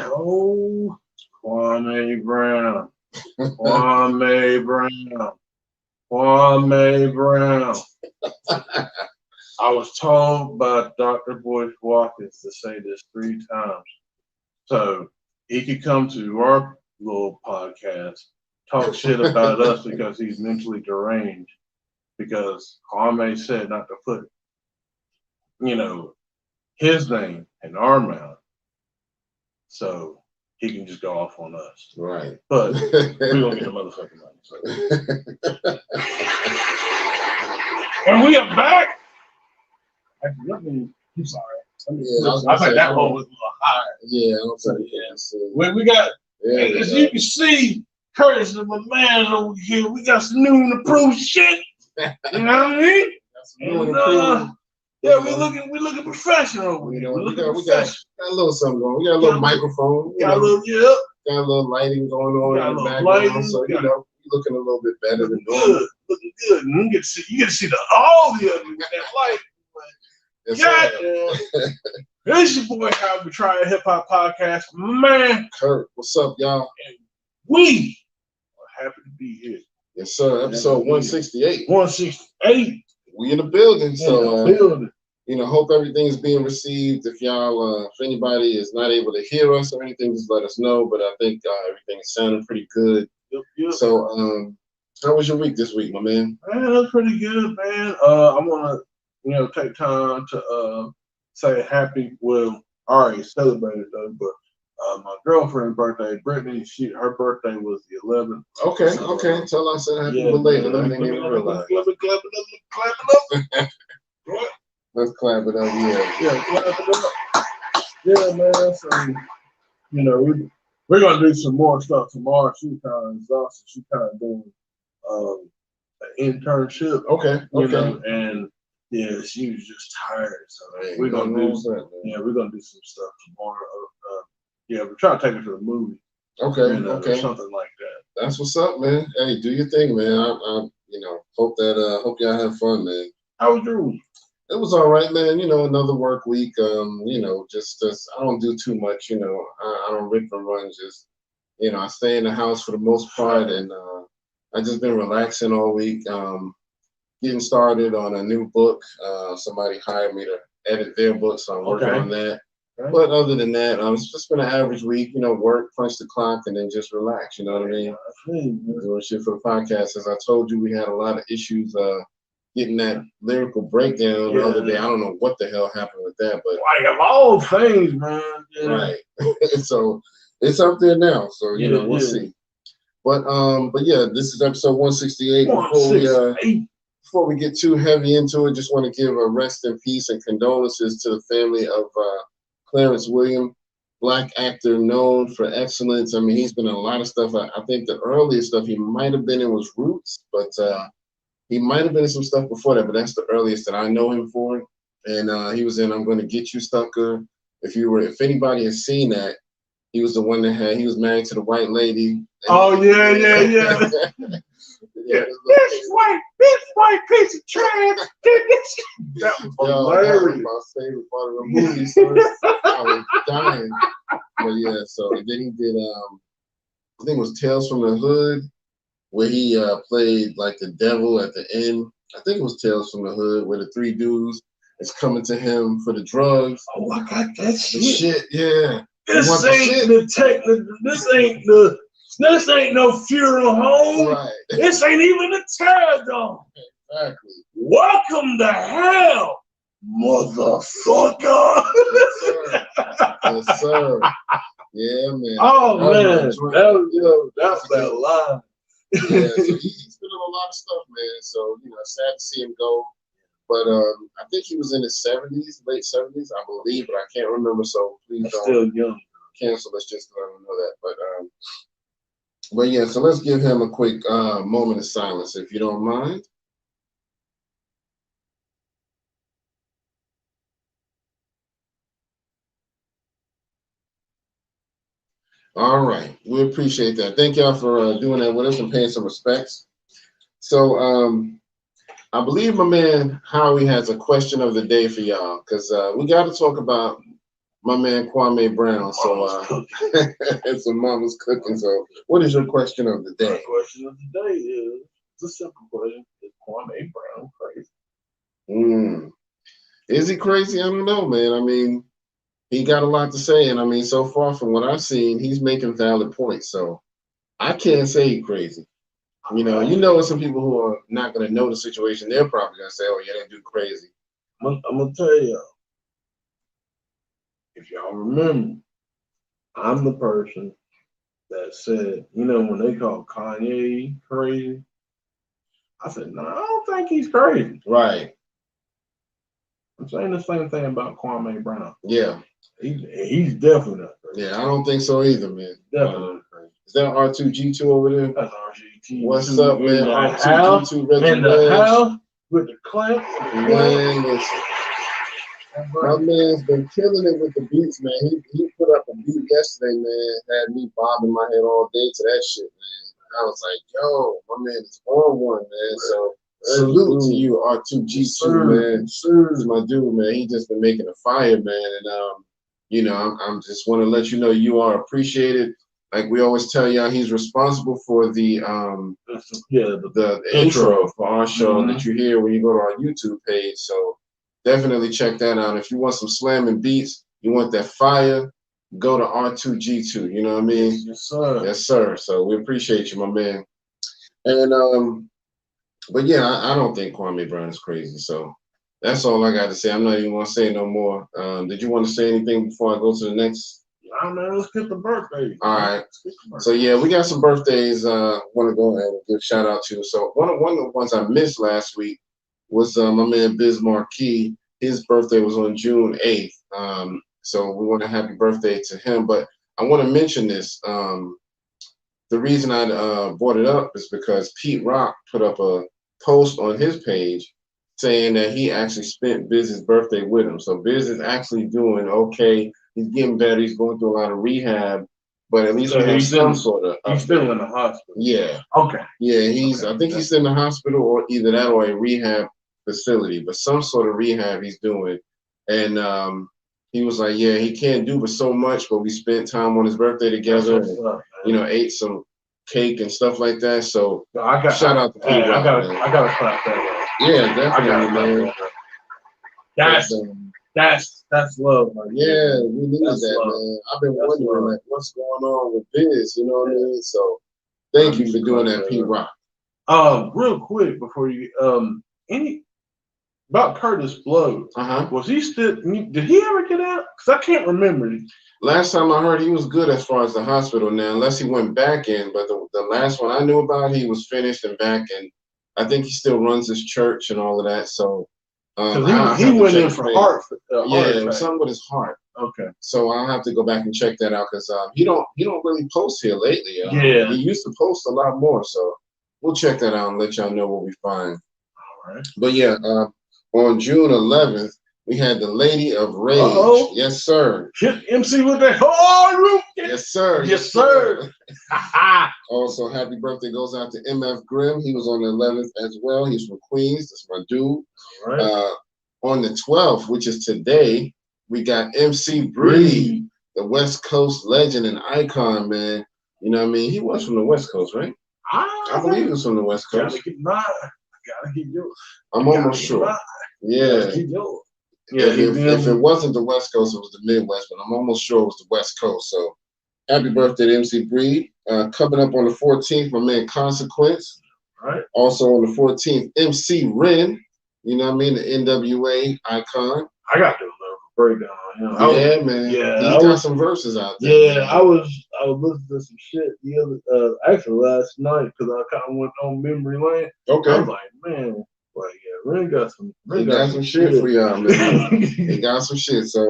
Oh, Kwame Brown. Kwame Brown. Kwame Brown. I was told by Dr. Boyce Watkins to say this 3 times. So he could come to our little podcast, talk shit about us because he's mentally deranged. Because Kwame said not to put, his name in our mouth. So he can just go off on us. Right. But we're going to get the motherfucking money. So. And we are back. Actually, I'm sorry. I think that one was a little higher. Yeah, I'm sorry. Yeah, we got, as you can see, Curtis and my man over here, we got some new and improved shit. You know what I mean? That's new and improved. Yeah, we looking professional. We got a little something going. We got a little microphone. Got a little lighting going on in the background. So looking a little bit better than normal. Looking good. You get to see all the other with that light. Goddamn. This your boy How We Triad Hip Hop Podcast, man. Kurt, what's up, y'all? And we are happy to be here. Yes, sir. Episode 168. 168. We in the building, so hope everything's being received. If y'all, if anybody is not able to hear us or anything, just let us know. But I think everything is sounding pretty good. Yep. So, how was your week this week, my man? Man, it was pretty good, man. I want to, take time to say happy. Well, I already celebrated though, but my girlfriend's birthday, Brittany, her birthday was the 11th. Okay, so, okay. Tell us that happy belated. I didn't even realize. Clap it up. Let's clap it up, Yeah, clap it up. Yeah, man. So, we're gonna do some more stuff tomorrow. She's kind of exhausted. She's kind of doing an internship. Okay. And yeah, she was just tired. So we're gonna do some. Yeah, we're gonna do some stuff tomorrow. We're trying to take her to the movie. Okay. Or something like that. That's what's up, man. Hey, do your thing, man. I hope y'all have fun, man. How was your week? It was all right, man. Another work week. Just I don't do too much. I don't rip and run. Just I stay in the house for the most part, and I just been relaxing all week. Getting started on a new book. Somebody hired me to edit their book, so I'm working on that. Okay. But other than that, it's just been an average week. Work, punch the clock, and then just relax. You know what I mean? Doing shit for the podcast. As I told you, we had a lot of issues. Getting that lyrical breakdown the other day. I don't know what the hell happened with that, but like of all things, man. Yeah. Right. So it's up there now. So we'll see. But yeah, this is episode 168. Before we get too heavy into it, just want to give a rest in peace and condolences to the family of Clarence William, Black actor known for excellence. I mean, he's been in a lot of stuff. I think the earliest stuff he might have been in was Roots, but he might have been in some stuff before that, but that's the earliest that I know him for. And he was in I'm Gonna Get You, Stucker. If anybody has seen that, he was the one that he was married to the white lady. Oh, yeah. Yeah. This white piece of trash. That was hilarious. That was my favorite part of the movie. So I was dying. But yeah, so then he did, I think it was Tales from the Hood, where he played like the devil at the end. I think it was Tales from the Hood, where the 3 dudes is coming to him for the drugs. Oh, I got that shit. The shit, yeah. This ain't no funeral home. Right. This ain't even a terror dome. Exactly. Welcome to hell, motherfucker. Yes, sir. Yeah, man. Oh, man. That was that line. Yeah, so he's been in a lot of stuff, man. So, sad to see him go. But I think he was in his 70s, late 70s, I believe, but I can't remember. So please don't still young. Cancel us just because I don't know that. But yeah, so let's give him a quick moment of silence, if you don't mind. All right, we appreciate that. Thank y'all for doing that with us and paying some respects. So I believe my man Howie has a question of the day for y'all, because we got to talk about my man Kwame Brown. So it's a mama's cooking. So what is your question of the day? My question of the day is, it's a simple question. Is Kwame Brown crazy? Is he crazy? I don't know, man. I mean, he got a lot to say, and I mean, so far from what I've seen, he's making valid points. So I can't say he's crazy. You know, some people who are not going to know the situation, they're probably going to say, oh, yeah, that dude crazy. I'm going to tell y'all, if y'all remember, I'm the person that said, when they call Kanye crazy, I said, no, I don't think he's crazy. Right. I'm saying the same thing about Kwame Brown. Yeah. He's definitely not crazy. Yeah, I don't think so either, man. Definitely crazy. Is that R2G2 over there? That's R2G2. What's up, man? R2G2 in the house with the clamp. Man, listen. My man's been killing it with the beats, man. He put up a beat yesterday, man. Had me bobbing my head all day to that shit, man. I was like, yo, my man is on one, man. So salute to you, R2G2, man. This is my dude, man. He just been making a fire, man. And I'm just want to let you know you are appreciated. Like we always tell y'all, he's responsible for the intro for our show that you hear when you go to our YouTube page. So definitely check that out. If you want some slamming beats, you want that fire, go to R2G2. You know what I mean? Yes, sir. Yes, sir. So we appreciate you, my man. And but yeah, I don't think Kwame Brown is crazy. So that's all I got to say. I'm not even going to say no more. Did you want to say anything before I go to the next? Nah, man, let's get the birthdays. All right. So yeah, we got some birthdays. Want to go ahead and give a shout out to. So one of the ones I missed last week was my man Biz Marquis. His birthday was on June 8th. So we want a happy birthday to him. But I want to mention this. The reason I brought it up is because Pete Rock put up a post on his page saying that he actually spent Biz's birthday with him. So Biz is actually doing okay. He's getting better. He's going through a lot of rehab, but at least he's some sort of. He's still in the hospital. Yeah. Okay. Yeah, I think he's in the hospital or either that or a rehab facility, but some sort of rehab he's doing. And he was like, yeah, he can't do but so much, but we spent time on his birthday together and, ate some cake and stuff like that. So shout out to Pete Rock, I gotta clap that up. Yeah, definitely, man. That's love, man. Yeah, we need that, love. Man. I've been wondering like what's going on with Biz, you know what I mean? So thank you for doing that, Pete Rock. Real quick before you about Curtis Blow. Was he still? Did he ever get out? Because I can't remember. Last time I heard, he was good as far as the hospital now, unless he went back in. But the last one I knew about, he was finished and back in. I think he still runs his church and all of that. So he went in for heart. Yeah, something with his heart. Okay. So I'll have to go back and check that out because he don't really post here lately. Yeah. He used to post a lot more. So we'll check that out and let y'all know what we find. All right. But yeah, on June 11th, we had the Lady of Rage. Yes, sir. Hit MC with that hard. Yes, sir. Yes, sir. Also, happy birthday goes out to MF Grimm. He was on the 11th as well. He's from Queens. That's my dude. All right. On the 12th, which is today, we got MC Breed, the West Coast legend and icon, man. You know what I mean? He was from the West Coast, right? I believe he was from the West Coast. Gotta get mine. Gotta get yours. I'm almost sure. Mine. Yeah. Yeah, if it wasn't the West Coast, it was the Midwest, but I'm almost sure it was the West Coast. So happy birthday to MC Breed. Coming up on the 14th, my man Consequence. Right. Also on the 14th, MC Ren. You know what I mean? The NWA icon. I got to do a little breakdown on him. Man. Yeah, he got some verses out there. Yeah, man. I was listening to some shit the other actually last night because I kind of went on memory lane. Okay. I was like, man, like Ren got some shit for y'all, man. He got some shit. So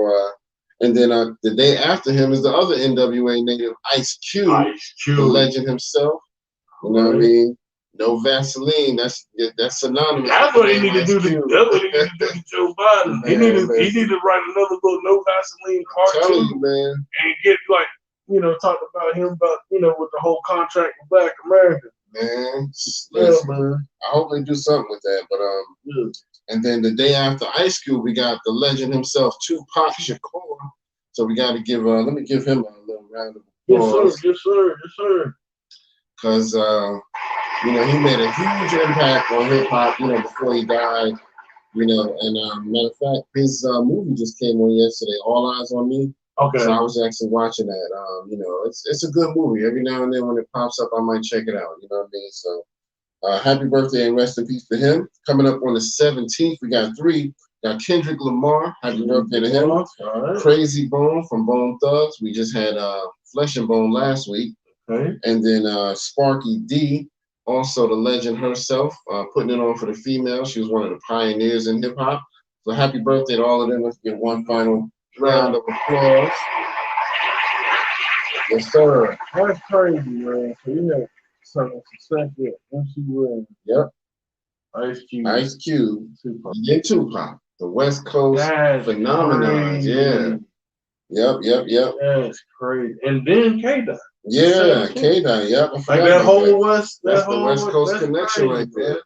and then the day after him is the other NWA native, Ice Cube, the legend himself. You know what I mean? No Vaseline. That's synonymous. That's what he need to do. That's what he need to do to Joe Biden. He need to write another little No Vaseline cartoon, man, and get talk about him with the whole contract with Black America. man. Yeah, man. I hope they do something with that. But and then the day after Ice Cube, we got the legend himself, Tupac Shakur. So we got to give. Let me give him a little round of applause. Yes, sir. Because he made a huge impact on hip hop. Before he died. And matter of fact, his movie just came on yesterday, All Eyes on Me. Okay. So I was actually watching that. It's a good movie. Every now and then when it pops up, I might check it out. You know what I mean? So happy birthday and rest in peace to him. Coming up on the 17th, we got 3. Got Kendrick Lamar. Happy birthday to him. Right. Crazy Bone from Bone Thugs. We just had Flesh and Bone last week. Okay. And then Sparky D. Also, the legend herself, putting it on for the females. She was one of the pioneers in hip hop. So happy birthday to all of them. Let's get one final round of applause. Yes, sir. That's crazy, man. So you had some success there. MC Ren. Yep. Ice Cube. Tupac. Yeah, Tupac. The West Coast phenomenon. Yeah. Yep. That's crazy. And then K-Dot. Yeah, K-Dot. Yep. Like that whole West. That's the West Coast connection crazy, right there. Man.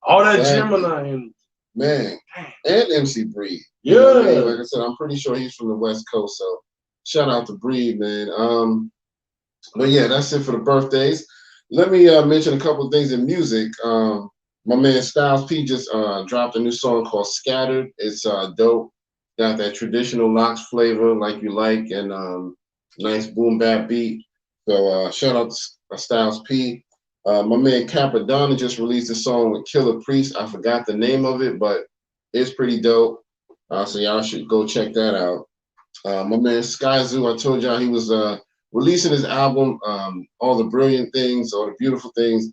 All that Gemini and man. And MC Breed. Yeah. Like I said, I'm pretty sure he's from the West Coast. So shout out to Breed, man. But yeah, that's it for the birthdays. Let me mention a couple of things in music. My man Styles P just dropped a new song called Scattered. It's dope. Got that traditional locks flavor like you like, and nice boom bap beat. So shout out to Styles P. My man Capadonna just released a song with Killer Priest. I forgot the name of it, but it's pretty dope. So y'all should go check that out. My man Sky Zoo, I told y'all he was releasing his album, All the Brilliant Things, All the Beautiful Things.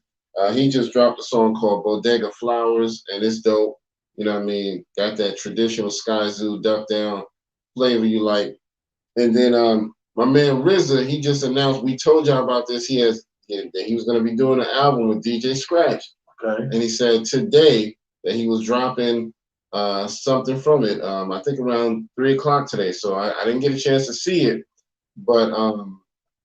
He just dropped a song called Bodega Flowers, and it's dope. You know what I mean? Got that traditional Sky Zoo duck down flavor you like. And then my man RZA, he just announced, we told y'all about this, that he was going to be doing an album with DJ Scratch. Okay. And he said today that he was dropping something from it. I think around 3 o'clock today. So I didn't get a chance to see it, but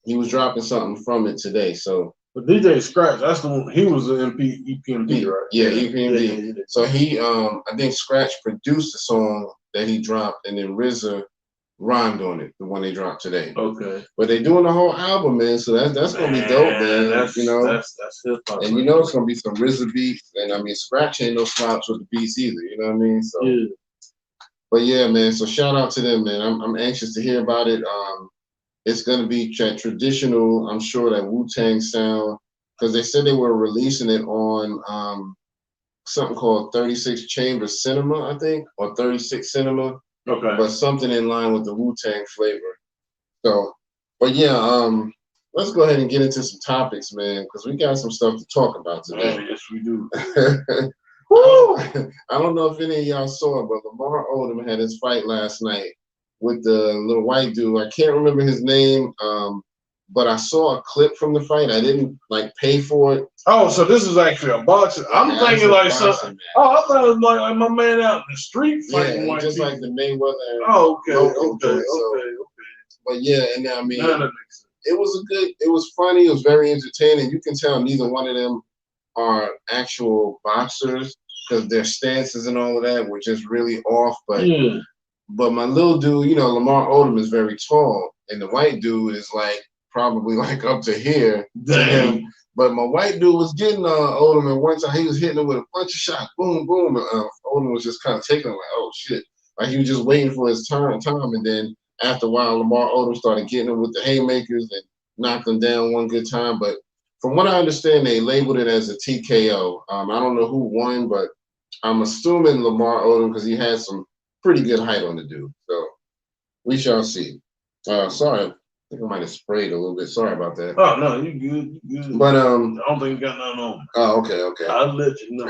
he was dropping something from it today. So. But DJ Scratch, that's the one. He was the EPMD, right? Yeah, EPMD. Yeah. So he, I think Scratch produced the song that he dropped, and then RZA rhymed on it, the one they dropped today. Okay. But they're doing the whole album, man. So that's gonna be dope, man. That's hip hop. And it's gonna be some RZA beats, and I mean Scratch ain't no slouch with the beats either. You know what I mean? So. Yeah. But yeah, man. So shout out to them, man. I'm anxious to hear about it. It's going to be traditional, I'm sure, that Wu-Tang sound, because they said they were releasing it on something called 36 Chamber Cinema, I think, or 36 Cinema. Okay. But something in line with the Wu-Tang flavor. So, but yeah, let's go ahead and get into some topics, man, because we got some stuff to talk about today. Yes, we do. Woo! I don't know if any of y'all saw it, but Lamar Odom had his fight last night with the little white dude. I can't remember his name, but I saw a clip from the fight. I didn't pay for it. Oh, so this is actually a boxing. I'm thinking like something. Oh, I thought it was like my man out in the street fighting white just people. like the Mayweather. Oh, okay. But yeah, and I mean, it was funny. It was very entertaining. You can tell neither one of them are actual boxers because their stances and all of that were just really off. But yeah. But my little dude, Lamar Odom is very tall, and the white dude is probably up to here to him. But my white dude was getting Odom, and one time he was hitting him with a bunch of shots, boom, boom. And Odom was just kind of taking him oh shit, he was just waiting for his time. And then after a while, Lamar Odom started getting him with the haymakers and knocked him down one good time. But from what I understand, they labeled it as a TKO. I don't know who won, but I'm assuming Lamar Odom because he had some pretty good height on the dude. So we shall see. Sorry, I think I might have sprayed a little bit. Sorry about that. Oh no, you good. You good. But I don't think you got nothing on me. Oh, okay. I'll let you know.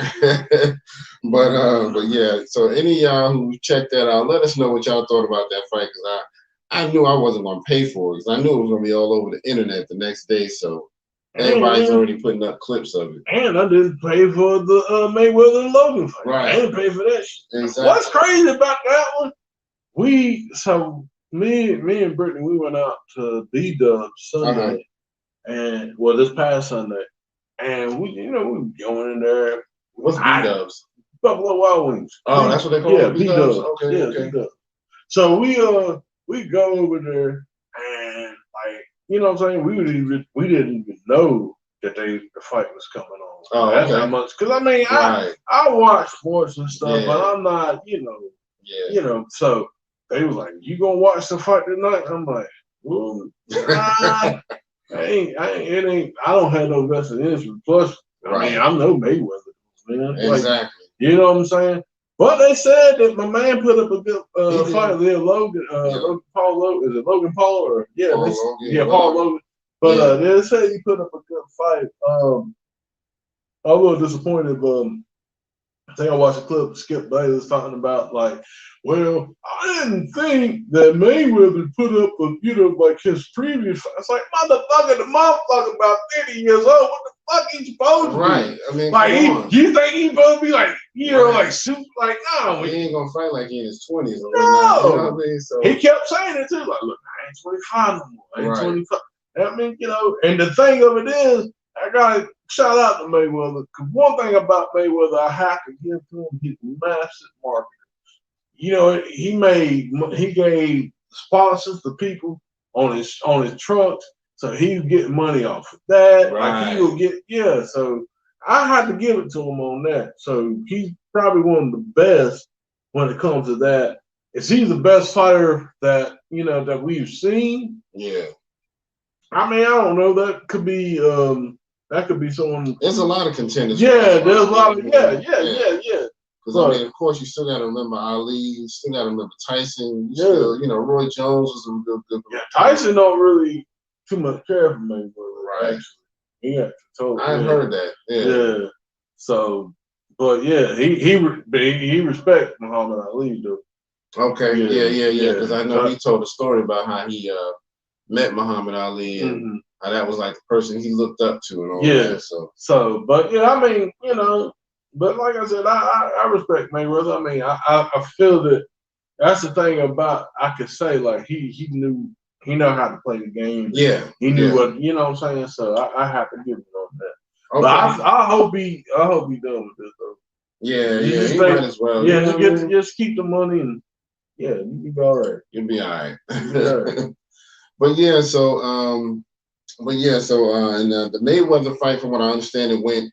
but yeah, so any of y'all who checked that out, let us know what y'all thought about that fight, because I knew I wasn't gonna pay for it, because I knew it was gonna be all over the internet the next day. So everybody's already putting up clips of it. And I didn't pay for the Mayweather and Logan fight. Right. I didn't pay for that shit. Exactly. What's crazy about that one? Me and Brittany, we went out to D-Dub Sunday, and this past Sunday, and we were going in there. What's B-Dubs? Buffalo Wild Wings. Oh, that's what they call it. B-Dubs. Okay, yeah, okay. B-Dubs. So we go over there and like what I'm saying, we didn't even know that the fight was coming on. Oh, that's okay. how much, because I mean right. I watch sports and stuff, but I'm not so they was like, "You gonna watch the fight tonight?" I'm like, "Well, I don't have no vested interest. Plus, I mean, I'm no Mayweather, man. Exactly. Like, you know what I'm saying? But they said that my man put up a good fight there, Logan. Logan Paul. Is it Logan Paul or Paul Logan? But they said he put up a good fight. I'm a little disappointed, but I think I watched a clip of Skip Bayless talking about like, well, I didn't think that Mayweather put up like his previous fight. It's like, motherfucker, the motherfucker about 30 years old. What the fuck he supposed to be? Right. I mean, like, you think he supposed to be like, like shoot, like, no. He ain't gonna fight like he in his 20s. No. You know what I mean? So he kept saying it too. Like, look, I ain't 25 no more. I ain't 25. I mean, and the thing of it is, I gotta shout out to Mayweather, because one thing about Mayweather I have to give to him, he's massive marketing. He gave sponsors to people on his trucks, so he's getting money off of that. Right. Like he will get so I had to give it to him on that. So he's probably one of the best when it comes to that. Is he the best fighter that that we've seen? Yeah. I mean, I don't know. That could be someone. There's a lot of contenders. Yeah, there's a lot of yeah. Because I mean, of course, you still got to remember Ali. You still got to remember Tyson. Still, Roy Jones was a good. Yeah, Tyson don't really too much care for Mayweather. Right. Actually, yeah. I heard that. Yeah. So, but yeah, he respects Muhammad Ali though. Okay. Yeah. Because I know he told a story about how he met Muhammad Ali and how that was like the person he looked up to and all that. So, but yeah, I mean, but like I said, I respect Mayweather. I mean, I feel that that's the thing about, I could say, like, he know how to play the game. Yeah. He knew what, what I'm saying? So I have to give him on that. Okay. But I hope he done with this though. Yeah, he might as well. Yeah, just keep the money and you'll be all right. You'll be all right. But yeah, so and the Mayweather fight, from what I understand, it went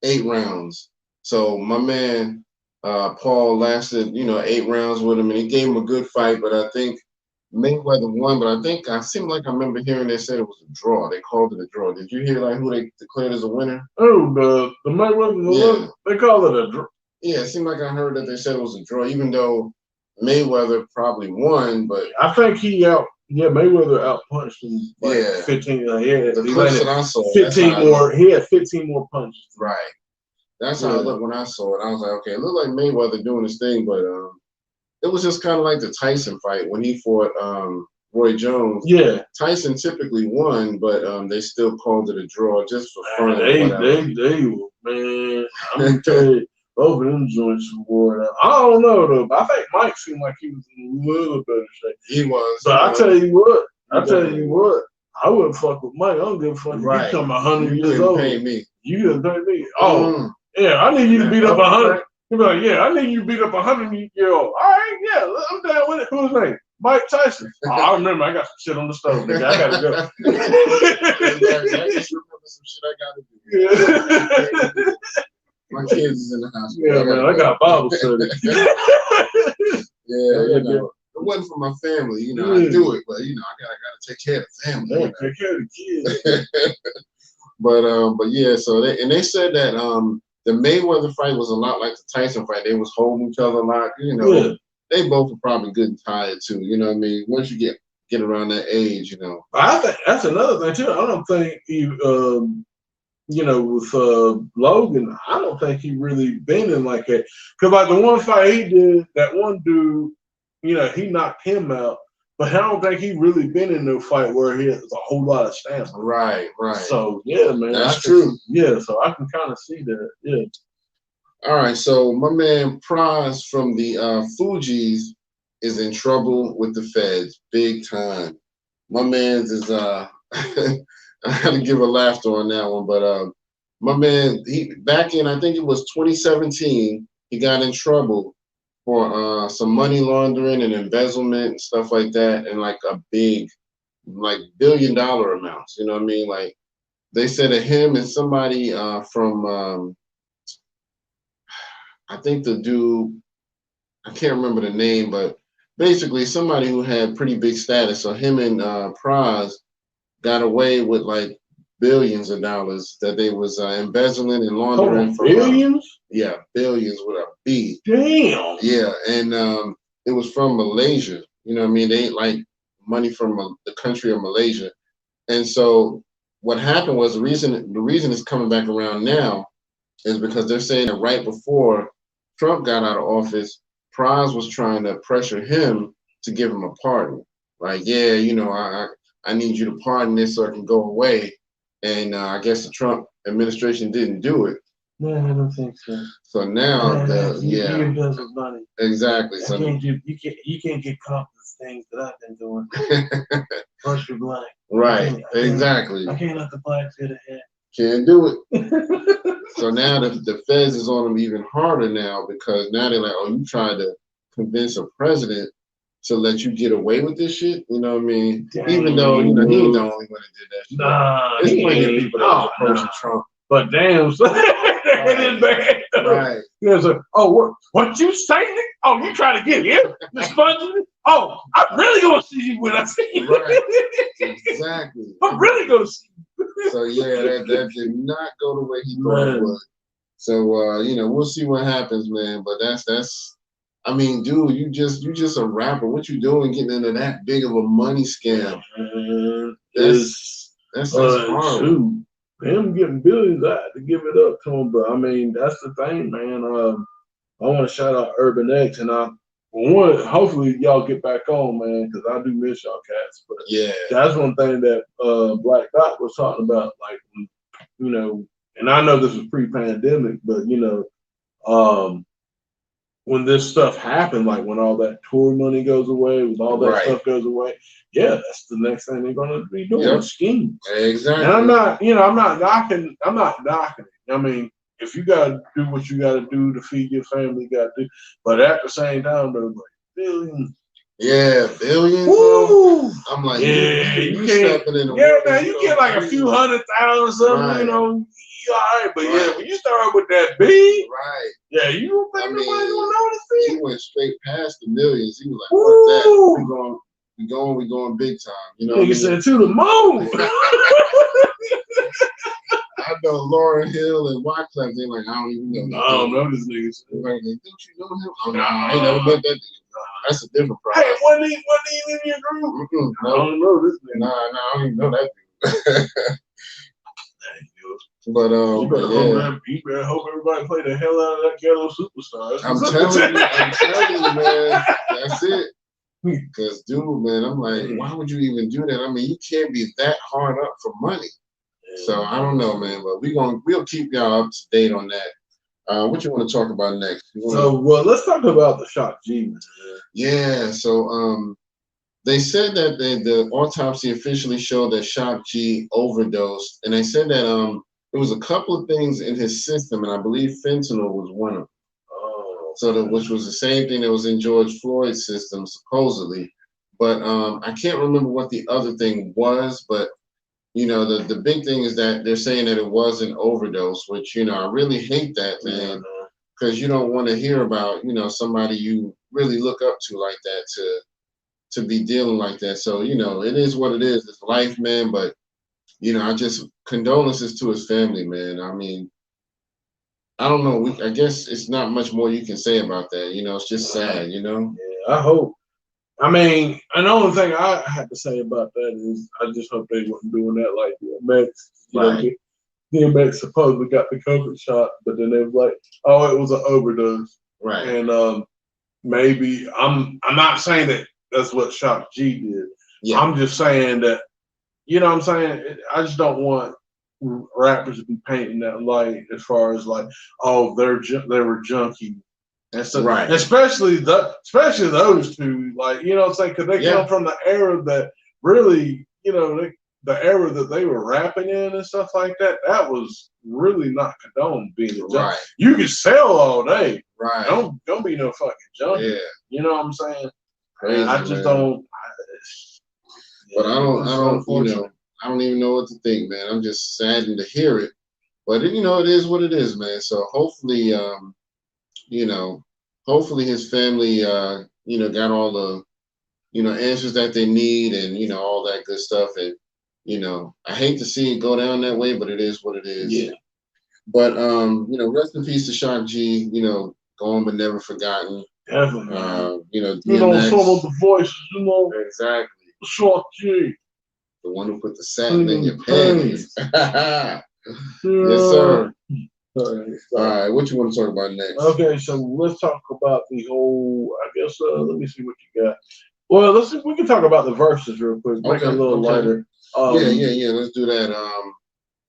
8 rounds. So my man Paul lasted 8 rounds with him, and he gave him a good fight. But I think Mayweather won. But I seemed like I remember hearing they said it was a draw. They called it a draw. Did you hear like who they declared as a winner? Oh, the Mayweather. They call it a draw. Yeah, it seemed like I heard that they said it was a draw, even though Mayweather probably won. But I think Mayweather outpunched him. 15. The clips that I saw, 15 more. He had 15 more punches. Right. That's how it looked when I saw it. I was like, okay, it looked like Mayweather doing his thing, but it was just kind of like the Tyson fight when he fought Roy Jones. Yeah. Tyson typically won, but they still called it a draw just for fun. They were, man. I'm gonna tell you, both of them joints wore it. I don't know though, but I think Mike seemed like he was in a little better shape. He was. But I tell you what, I wouldn't fuck with Mike. I don't give a fuck. Right. You come 100 years old. Pay me. You didn't pay me. Oh. Yeah, I need you to beat up 100. He'd be like, yeah, I need you to beat up 100-year-old. All right, yeah, I'm down with it. Who's his name? Mike Tyson. Oh, I remember. I got some shit on the stove, nigga. I gotta go. I just remember some shit I gotta do. My kids is in the house. Yeah, man, I got Bible study. It wasn't for my family, I do it, but I gotta take care of the family. Yeah, take care of the kids. But yeah, so they said that the Mayweather fight was a lot like the Tyson fight. They was holding each other a lot, They both were probably good and tired too. You know what I mean? Once you get around that age, I think that's another thing too. I don't think he, with Logan, I don't think he really been in like that. Because like the one fight he did, that one dude, he knocked him out. But I don't think he really been in no fight where he has a whole lot of stamina. Right. So yeah, man, that's true. Yeah, so I can kind of see that. Yeah. All right, so my man Praz from the Fugees is in trouble with the feds, big time. My man's is I had to give a laughter on that one, but My man, back in, I think it was 2017, he got in trouble for some money laundering and embezzlement and stuff like that, and like a big, like $1 billion amounts. You know what I mean? Like they said that him and somebody from I think the dude, I can't remember the name, but basically somebody who had pretty big status. So him and Praz got away with like billions of dollars that they was embezzling and laundering from billions. Yeah, billions with a B. Damn. Yeah, and it was from Malaysia. You know what I mean? They like money from the country of Malaysia. And so what happened was the reason it's coming back around now is because they're saying that right before Trump got out of office, Praz was trying to pressure him to give him a pardon. Like, yeah, you know, I need you to pardon this so it can go away. And I guess the Trump administration didn't do it. No, I don't think so. So now, he embezzles money. Exactly. So you can't get caught with things that I've been doing. First you're black. Right. Exactly. I can't let the blacks get ahead. Can't do it. So now the feds is on them even harder now because now they're like, oh, you tried to convince a president to let you get away with this shit. You know what I mean? Dang. Even though he ain't the only one that did that shit. Nah, there's plenty of people that was approaching Trump. But damn, it is bad. Right. Yeah, so, what you saying? Oh, you trying to get him? Expunging? Oh, I'm really gonna see you when I see you. Right. Exactly. I'm really gonna see you. So yeah, that did not go the way he thought it would. So you know, we'll see what happens, man. But that's I mean, dude, you just a rapper. What you doing getting into that big of a money scam? That's horrible. Him getting billions, I had to give it up to him. But I mean, that's the thing, man. I want to shout out Urban X, and hopefully y'all get back on, man, because I do miss y'all cats. But yeah, that's one thing that Black Dot was talking about, like, you know, and I know this was pre-pandemic, but you know, when this stuff happened, like when all that tour money goes away, when all that stuff goes away, yeah, that's the next thing they're gonna be doing. Schemes. Exactly. And I'm not knocking it. I mean, if you gotta do what you gotta do to feed your family, you gotta do. But at the same time, though, like billions. Yeah, billions. Woo! I'm like, yeah, you stepping in the man, you get like a few 100,000 something, you know. All right, but yeah, when you start with that B, yeah, you don't think nobody's gonna notice it. He went straight past the millions. He was like, "Fuck that, we going big time." You know, nigga said to the moon. I know Lauryn Hill and Wyclef. They like, I don't even know. I don't know this nigga. Like, don't you know him? Oh, no, I ain't never met that dude. That's a different problem. Hey, wasn't he in your group? No. I don't know this nigga. Nah, I don't even know that dude. But you better hope everybody play the hell out of that Ghetto Superstar. I'm telling you, man. That's it. Because, dude, man, I'm like, why would you even do that? I mean, you can't be that hard up for money. So I don't know, man. But we'll keep y'all up to date on that. What you want to talk about next? Let's talk about the Shock G, man. Yeah. So they said that the autopsy officially showed that Shock G overdosed, and they said that there was a couple of things in his system, and I believe fentanyl was one of them. Oh. So which was the same thing that was in George Floyd's system, supposedly. But I can't remember what the other thing was. But, you know, the big thing is that they're saying that it was an overdose, which, you know, I really hate that, man, because you don't want to hear about, you know, somebody you really look up to like that to be dealing like that. So, you know, it is what it is. It's life, man. But, you know, I just condolences to his family, man. I mean, I don't know. I guess it's not much more you can say about that. You know, it's just sad, you know? Yeah, I hope. I mean, and the only thing I had to say about that is I just hope they wasn't doing that like DMX. Right. DMX supposedly got the COVID shot, but then they was like, oh, it was an overdose. Right. And maybe I'm not saying that that's what Shock G did. Yeah. I'm just saying that, you know what I'm saying? I just don't want rappers to be painting that light as far as like, oh, they were junkie. And so, right. especially those two, like, you know what I'm saying? Because they come from the era that really, you know, the era that they were rapping in and stuff like that, that was really not condoned being a junkie. Right. You can sell all day. Right. Don't be no fucking junkie. Yeah. You know what I'm saying? Crazy, and I just man. don't. But I don't even know what to think, man. I'm just saddened to hear it. But it is what it is, man. So hopefully, hopefully his family, got all the, answers that they need and, all that good stuff. And, I hate to see it go down that way, but it is what it is. Yeah. But, rest in peace to Shock G, gone but never forgotten. Definitely. DMX. Some of the voices, Exactly. Shock G. The one who put the satin in your panties. Yes, sir. All right, what you want to talk about next? Okay, so let's talk about the whole. I guess let me see what you got. Well, we can talk about the verses real quick. Make it a little lighter. Yeah. Let's do that.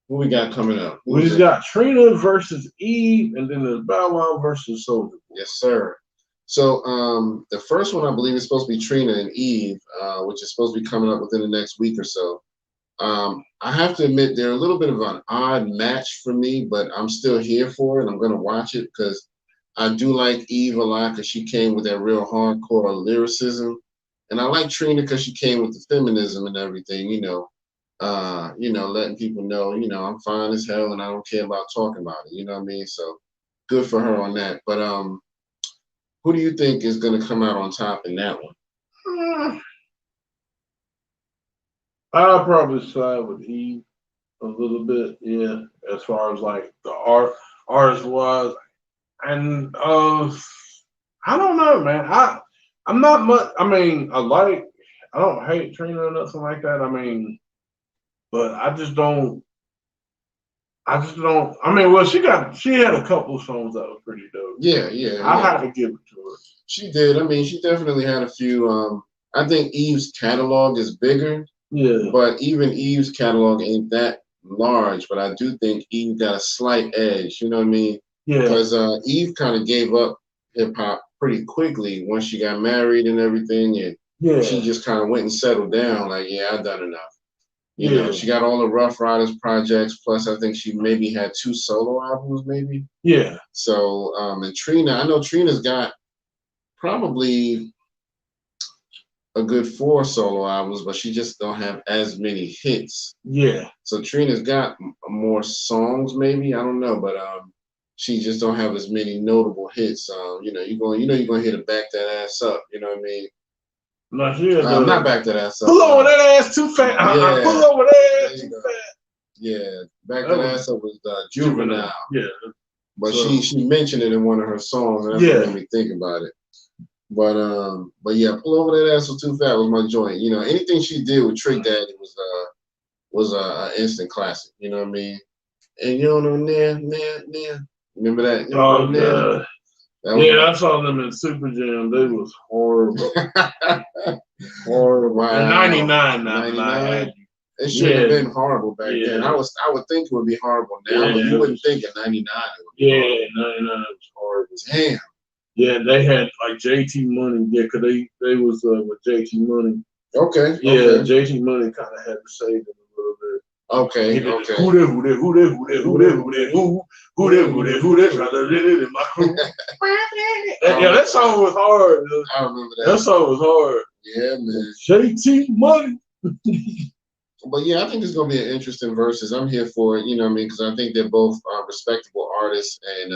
What we got coming up? We just got Trina versus Eve, and then there's Bow Wow versus Soulja Boy. Yes, sir. So the first one I believe is supposed to be Trina and Eve, which is supposed to be coming up within the next week or so. I have to admit they're a little bit of an odd match for me, but I'm still here for it. I'm going to watch it because I do like Eve a lot because she came with that real hardcore lyricism. And I like Trina because she came with the feminism and everything, letting people know, I'm fine as hell and I don't care about talking about it. You know what I mean? So good for her on that. But who do you think is going to come out on top in that one? I'll probably side with Eve a little bit, yeah, as far as like the artist was. And I don't know, man. I'm not much. I mean, I don't hate Trina or nothing like that. I mean, but I just don't. I mean, well, she had a couple songs that were pretty dope. Yeah. I had to give it to her. She did. I mean, she definitely had a few. I think Eve's catalog is bigger. Yeah. But even Eve's catalog ain't that large. But I do think Eve got a slight edge. You know what I mean? Yeah. Because Eve kind of gave up hip hop pretty quickly once she got married and everything, and she just kind of went and settled down. Like, yeah, I've done enough. You know, she got all the Rough Riders projects. Plus, I think she maybe had 2 solo albums, maybe. Yeah. So, and Trina, I know Trina's got probably a good 4 solo albums, but she just don't have as many hits. Yeah. So Trina's got more songs, maybe, I don't know, but she just don't have as many notable hits. You're gonna hear the Back That Ass Up. You know what I mean? Not Back That Ass Up. Pull over that ass too fat. Yeah. Pull over that ass too fat. Yeah, Back That Ass Up was Juvenile. Yeah. But she mentioned it in one of her songs, and that made me think about it. But yeah, Pull Over That Ass Too Fat was my joint. You know, anything she did with Trick Daddy was a instant classic. You know what I mean? And you don't know nah. Remember that? God. I saw them in Super Jam. They was horrible. Horrible. Wow. In 99, 99. It should have been horrible back then. I would think it would be horrible now, but you wouldn't think in 99 it would be horrible. 99 was horrible. Damn. Yeah, they had like JT Money. Yeah, because they was with JT Money. Okay. Yeah, JT Money kind of had to save them a little bit. Okay. Who in my crew? Yeah, that song was hard. I remember that. That song was hard. Yeah, man. JT Money. But yeah, I think it's gonna be an interesting versus. I'm here for it. You know what I mean? Because I think they're both respectable artists, and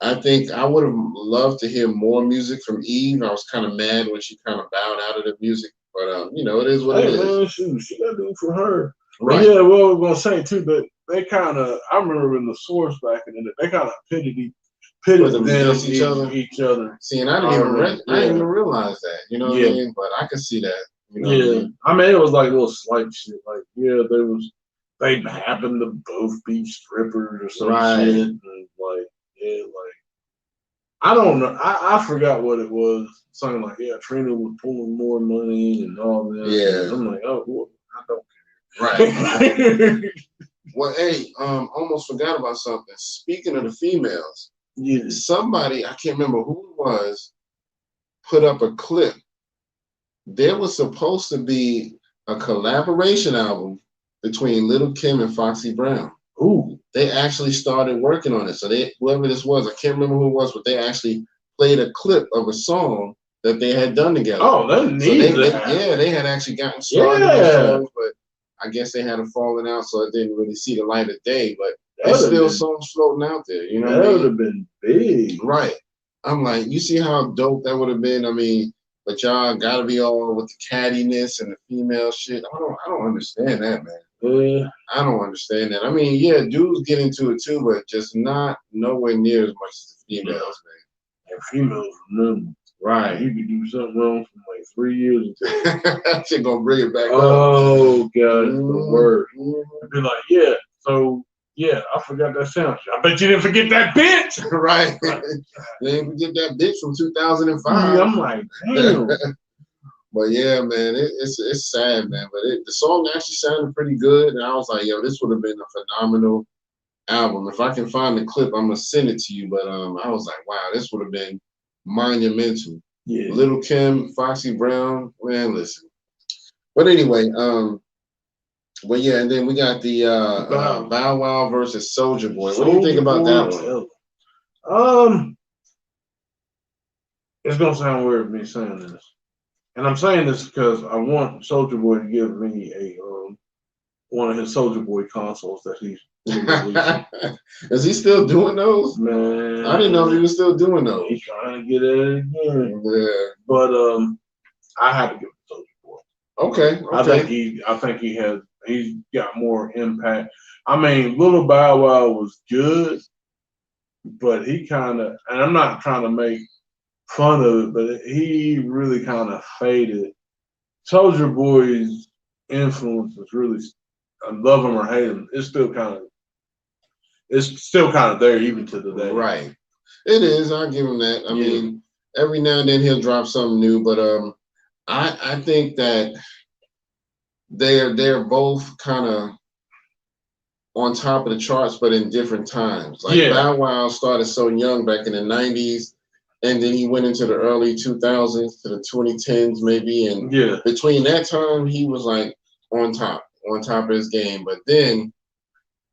I think I would have loved to hear more music from Eve. I was kind of mad when she kind of bowed out of the music, but it is what it is. Man, she got to do it for her. Right. But yeah, well, we're gonna say too that they kind of. I remember in the Source back in the day, they kind of pitted them against each other. See, and I didn't even realize that. You know what I mean? But I can see that. You know what I mean? I mean, it was like little slight shit. Like, they happened to both be strippers or some shit. And I don't know. I forgot what it was. Something like, Trina was pulling more money and all that. Yeah. And I'm like, oh, well, I don't care. Right. Well, hey, almost forgot about something. Speaking of the females, somebody, I can't remember who it was, put up a clip. There was supposed to be a collaboration album between Little Kim and Foxy Brown. Ooh. They actually started working on it. So whoever this was, I can't remember who it was, but they actually played a clip of a song that they had done together. Oh, that's neat. So they had actually gotten started on songs, but I guess they had a falling out, so it didn't really see the light of day. But there's still songs floating out there. You know what I mean? That would have been big. Right. I'm like, you see how dope that would have been? I mean, but y'all gotta be all with the cattiness and the female shit. I don't understand that, man. I don't understand that. I mean, yeah, dudes get into it too, but just not nowhere near as much as the females, man. And females remember. Right. You could do something wrong for like 3 years until that shit gonna bring it back up. Oh god, it's the worst. Be like, yeah, so yeah, I forgot that sound. I bet you didn't forget that bitch. Right. They didn't forget that bitch from 2005. Yeah, I'm like, damn. But yeah, man, it's sad, man. But the song actually sounded pretty good, and I was like, yo, this would have been a phenomenal album. If I can find the clip, I'm gonna send it to you. But I was like, wow, this would have been monumental. Yeah. Little Kim, Foxy Brown, man, listen. But anyway, but yeah, and then we got the Bow Wow versus Soulja Boy. What do you think about that one? It's gonna sound weird me saying this. And I'm saying this because I want Soulja Boy to give me a one of his Soulja Boy consoles that he's releasing. Is he still doing those? Man, I didn't know he was still doing those. He's trying to get it again. Yeah. But I had to give it to Soulja Boy. Okay. I think he's got more impact. I mean, Little Bow Wow was good, but he kind of, and I'm not trying to make fun of it, but he really kind of faded. Soulja Boy's influence is really, I love him or hate him, it's still kind of there even to the day. Right. It is. I'll give him that. I mean, every now and then he'll drop something new, but I think that they're both kind of on top of the charts, but in different times. Like Bow Wow started so young back in the 90s. And then he went into the early 2000s to the 2010s maybe. And between that time, he was like on top of his game. But then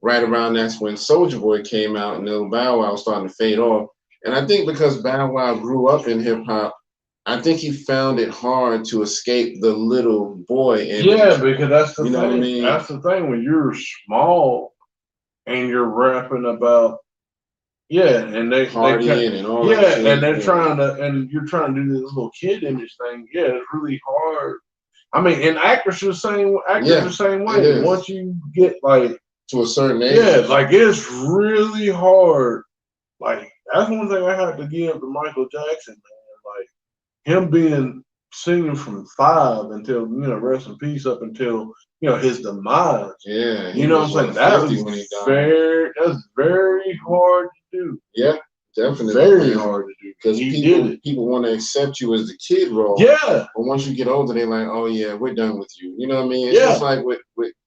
right around that's when Soulja Boy came out and Little Bow Wow was starting to fade off. And I think because Bow Wow grew up in hip hop, I think he found it hard to escape the little boy image. Yeah, because that's the thing. What I mean? That's the thing when you're small and you're rapping about and partying and all that. Yeah, and they're trying to, and you're trying to do this little kid image thing. Yeah, it's really hard. I mean, and actors the same way. Once you get like to a certain age, like it's really hard. Like that's one thing I had to give to Michael Jackson, man. Like him being singing from 5 until rest in peace up until his demise. Yeah, you know what I'm saying. That's very hard to do. Yeah, definitely very hard to do because people want to accept you as the kid role. Yeah, but once you get older, they're like, oh yeah, we're done with you. You know what I mean? It's just like with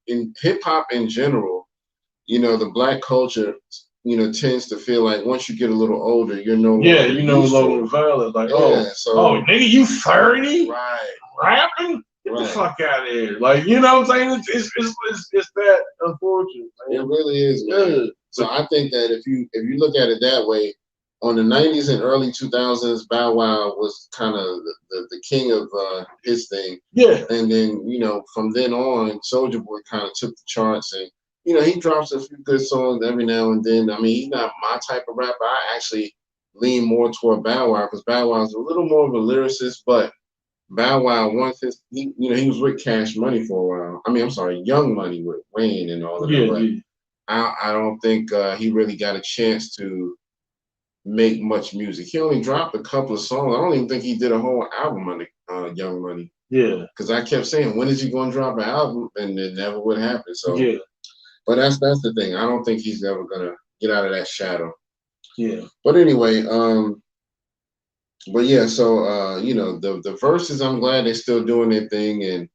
in hip hop in general. The black culture. Tends to feel like once you get a little older, you're no longer you're no longer valid. Like, nigga, you 30, right? Rapping? Get the fuck out of here! Like, you know what I'm saying? It's that unfortunate. Man. It really is, man. So I think that if you look at it that way, on the 90s and early 2000s, Bow Wow was kind of the king of his thing. Yeah. And then from then on, Soulja Boy kind of took the charts and. He drops a few good songs every now and then. I mean, he's not my type of rapper. I actually lean more toward Bow Wow because Bow Wow's a little more of a lyricist, but Bow Wow he was with Cash Money for a while. I mean, I'm sorry, Young Money with Wayne and all of that. But I don't think he really got a chance to make much music. He only dropped a couple of songs. I don't even think he did a whole album on Young Money. Yeah. Because I kept saying, when is he going to drop an album? And it never would happen. So yeah. But that's the thing. I don't think he's ever gonna get out of that shadow. Yeah. But anyway, but yeah, so the verses, I'm glad they're still doing their thing, and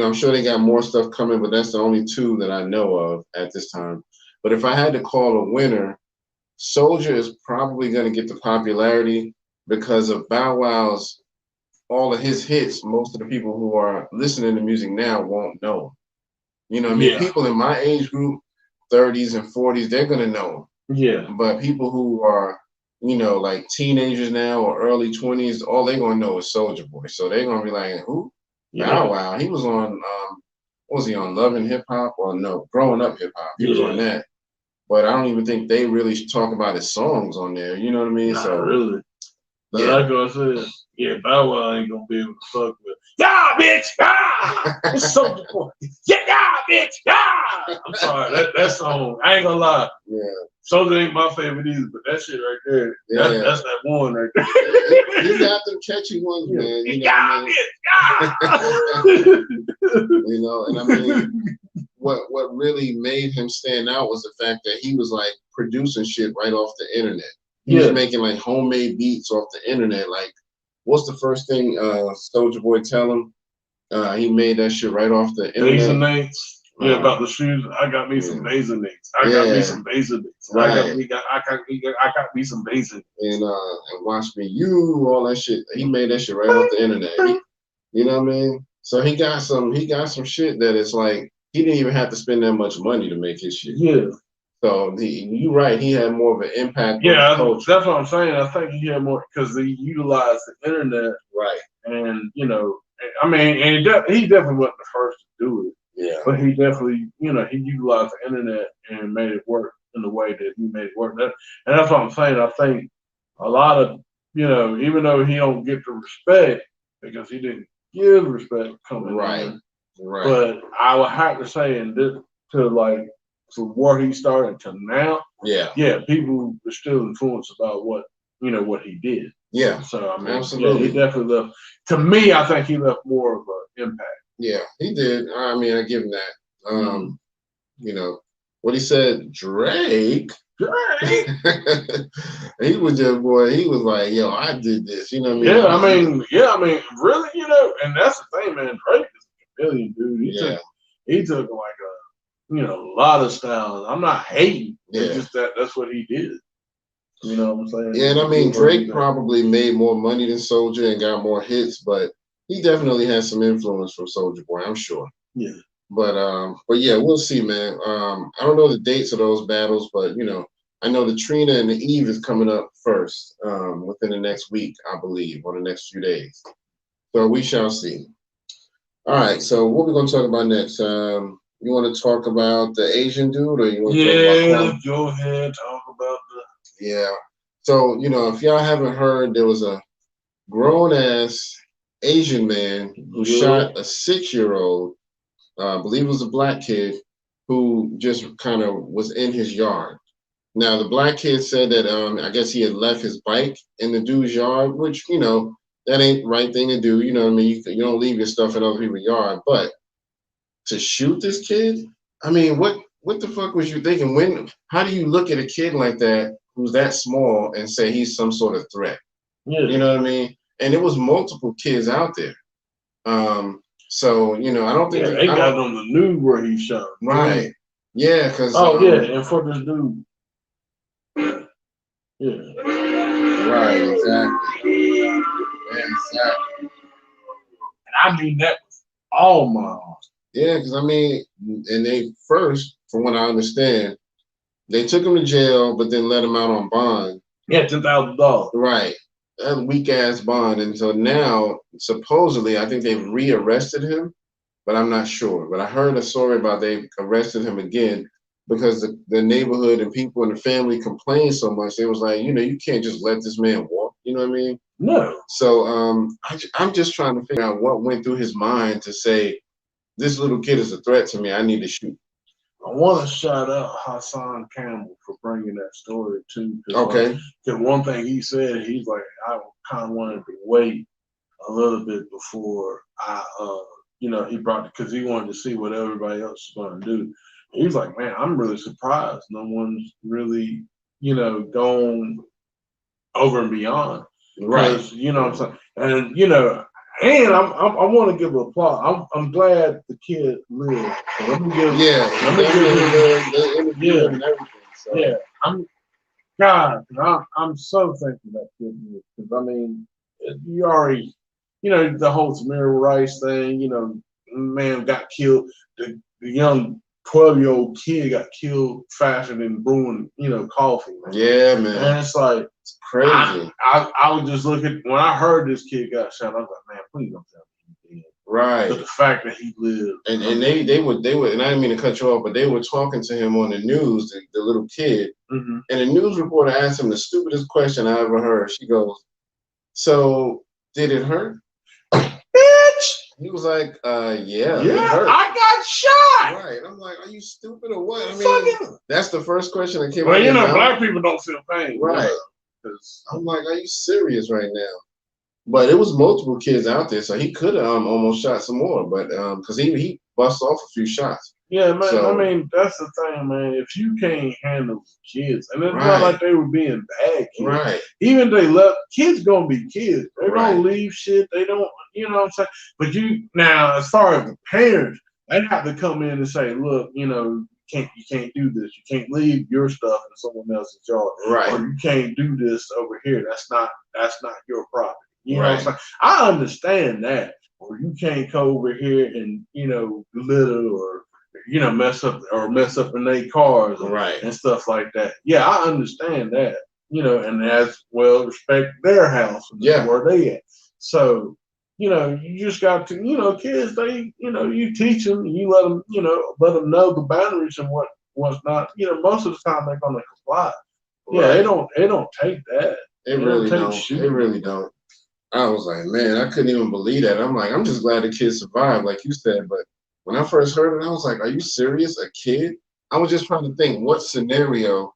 I'm sure they got more stuff coming, but that's the only 2 that I know of at this time. But if I had to call a winner, Soulja is probably gonna get the popularity because of Bow Wow's all of his hits. Most of the people who are listening to music now won't know. You know what I mean? People in my age group, 30s and 40s, they're gonna know him. Yeah. But people who are, like teenagers now or early 20s, all they're gonna know is Soulja Boy. So they're gonna be like, who? Bow Wow. He was on what was he on? Love and Hip Hop or no? Growing Up Hip Hop. He was on that. But I don't even think they really talk about his songs on there. You know what I mean? Not really. But yeah. like I said, Bow Wow ain't gonna be able to fuck with. Yeah, bitch. Yeah. It's Soulja Boy. Yeah, bitch. Yeah. I'm sorry. That song. I ain't gonna lie. Yeah. Soulja ain't my favorite either, but that shit right there. That's that one right there. He got them catchy ones, man. And I mean, what really made him stand out was the fact that he was like producing shit right off the internet. He was making like homemade beats off the internet. Like, what's the first thing Soulja Boy tell him? He made that shit right off the internet. Basonates. Yeah, about the shoes. I got me some Basonates. I got me some Basonates. Right. I got me some Basonates. And Watch Me You, all that shit. He made that shit right off the internet. You know what I mean? So he got some shit that it's like he didn't even have to spend that much money to make his shit. Yeah. So you're right. He had more of an impact. Yeah, on the culture. That's what I'm saying. I think he had more because he utilized the internet. Right. And I mean, and he definitely wasn't the first to do it. Yeah. But he definitely, he utilized the internet and made it work in the way that he made it work. And that's what I'm saying. I think a lot of, even though he don't get the respect because he didn't give respect coming in. Right. But I would have to say, from where he started to now, people are still influenced about what he did. Yeah. So I mean, absolutely. He definitely left. To me, I think he left more of an impact. Yeah, he did. I mean, I give him that. What he said, Drake. He was just he was like, yo, I did this. You know what I mean? I mean, really, and that's the thing, man. Drake is a chameleon, dude. He took like a lot of styles. I'm not hating. It's just that's what he did. You know what I'm saying? Yeah, and I mean, Drake probably made more money than Soulja and got more hits, but he definitely has some influence from Soulja Boy, I'm sure. Yeah. But yeah, we'll see, man. I don't know the dates of those battles, but I know the Trina and the Eve is coming up first within the next week, I believe, or the next few days. So we shall see. All right, so what we're gonna talk about next? You want to talk about the Asian dude, or you want to talk about? Go ahead, talk about the. Yeah. So if y'all haven't heard, there was a grown ass Asian man who shot a 6-year-old. I believe it was a black kid who just kind of was in his yard. Now, the black kid said that I guess he had left his bike in the dude's yard, which, that ain't the right thing to do. You know what I mean? You don't leave your stuff in other people's yard. But to shoot this kid, I mean, what the fuck was you thinking? How do you look at a kid like that who's that small and say he's some sort of threat? Yeah. You know what I mean? And it was multiple kids out there. So, I don't think they got on the news where he shot. Right. Yeah, because and for this dude. Yeah. Right, exactly. And I mean that was all my heart. Yeah, because I mean, and they first, from what I understand, they took him to jail, but then let him out on bond. Yeah, $10,000. Right. That weak ass bond. And so now, supposedly, I think they've rearrested him, but I'm not sure. But I heard a story about they arrested him again because the neighborhood and people in the family complained so much. They was like, you can't just let this man walk. You know what I mean? No. So I'm just trying to figure out what went through his mind to say, this little kid is a threat to me. I need to shoot. I want to shout out Hassan Campbell for bringing that story too. Okay. Because one thing he said, he's like, I kind of wanted to wait a little bit before I, he brought it because he wanted to see what everybody else is going to do. He's like, man, I'm really surprised no one's really, gone over and beyond. Right. You know what I'm saying? And, and I want to give applause. I'm glad the kid lived. So let me give him the interview and everything. So. Yeah, I'm so thankful that kid lived because I mean, you already, the whole Tamir Rice thing. Man got killed. the young 12-year-old kid got killed faster than brewing, coffee. Man. Yeah, man. And it's like it's crazy. I was just looking when I heard this kid got shot. I was like, man, please don't tell me he did. Right. But the fact that he lived, and they would, and I didn't mean to cut you off, but they were talking to him on the news, the little kid, and the news reporter asked him the stupidest question I ever heard. She goes, "So did it hurt?" Bitch. He was like, yeah, it hurt. I got shot. Right. I'm like, are you stupid or what? I mean, that's the first question that came out. Well, black people don't feel pain. Right. I'm like, are you serious right now? But it was multiple kids out there, so he could have almost shot some more, but because he bust off a few shots. Yeah, man. So, I mean, that's the thing, man. If you can't handle kids, and it's not like they were being bad kids. Right. Even if they left, kids gonna be kids. They don't leave shit. They don't, you know what I'm saying? But now, as far as the parents, they have to come in and say, look, you can't do this. You can't leave your stuff in someone else's yard. Right. Or you can't do this over here. That's not your property. You know what I'm saying? I understand that. Or you can't go over here and, litter or mess up in their cars and stuff like that. Yeah, I understand that. And as well respect their house, where they at. So, you just got to, kids, they, you teach them, you let them know the boundaries and what's not. Most of the time they're gonna comply. Yeah, they don't take that. They really don't. They really don't. I was like, man, I couldn't even believe that. I'm like, I'm just glad the kid survived, like you said. But when I first heard it, I was like, are you serious? A kid? I was just trying to think, what scenario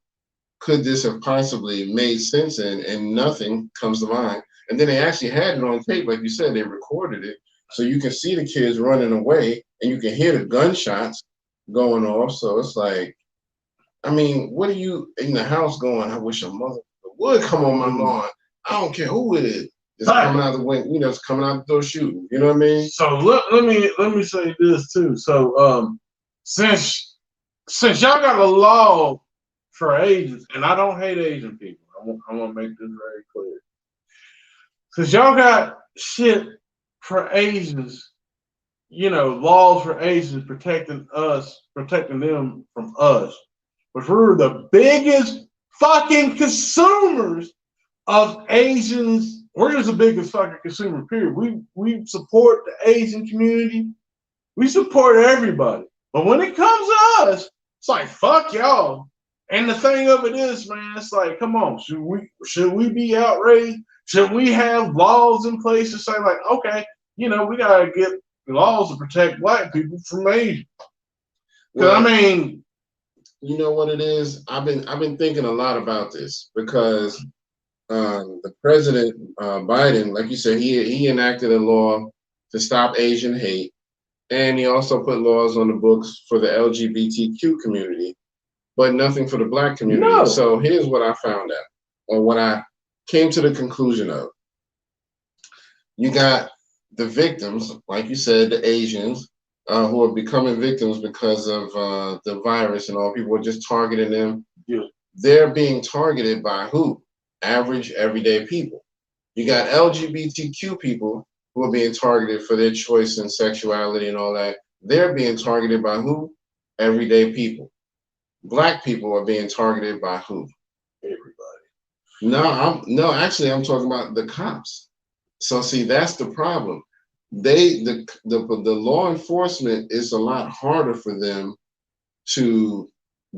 could this have possibly made sense in? And nothing comes to mind. And then they actually had it on tape, like you said, they recorded it. So you can see the kids running away and you can hear the gunshots going off. So it's like, I mean, what are you in the house going, I wish your mother would come on my lawn. I don't care who it is. It's coming out the window, it's coming out the door shooting. You know what I mean? So let me say this too. So since y'all got a law for Asians, and I don't hate Asian people, I want to make this very clear. Since y'all got shit for Asians, laws for Asians protecting them from us, but we're the biggest fucking consumers of Asians. We're just the biggest fucking consumer, period. We support the Asian community. We support everybody. But when it comes to us, it's like, fuck y'all. And the thing of it is, man, it's like, come on, should we be outraged? Should we have laws in place to say, like, okay, we gotta get laws to protect black people from Asia? Because I mean, you know what it is? I've been thinking a lot about this because the president, Biden, like you said, he enacted a law to stop Asian hate, and he also put laws on the books for the LGBTQ community, but nothing for the black community. No. So here's what I found out, or what I came to the conclusion of. You got the victims, like you said, the Asians, who are becoming victims because of the virus and all. People are just targeting them. Yeah. They're being targeted by who? Average, everyday people. You got LGBTQ people who are being targeted for their choice in sexuality and all that. They're being targeted by who? Everyday people. Black people are being targeted by who? Everybody. No, actually, I'm talking about the cops. So see, that's the problem. The law enforcement is a lot harder for them to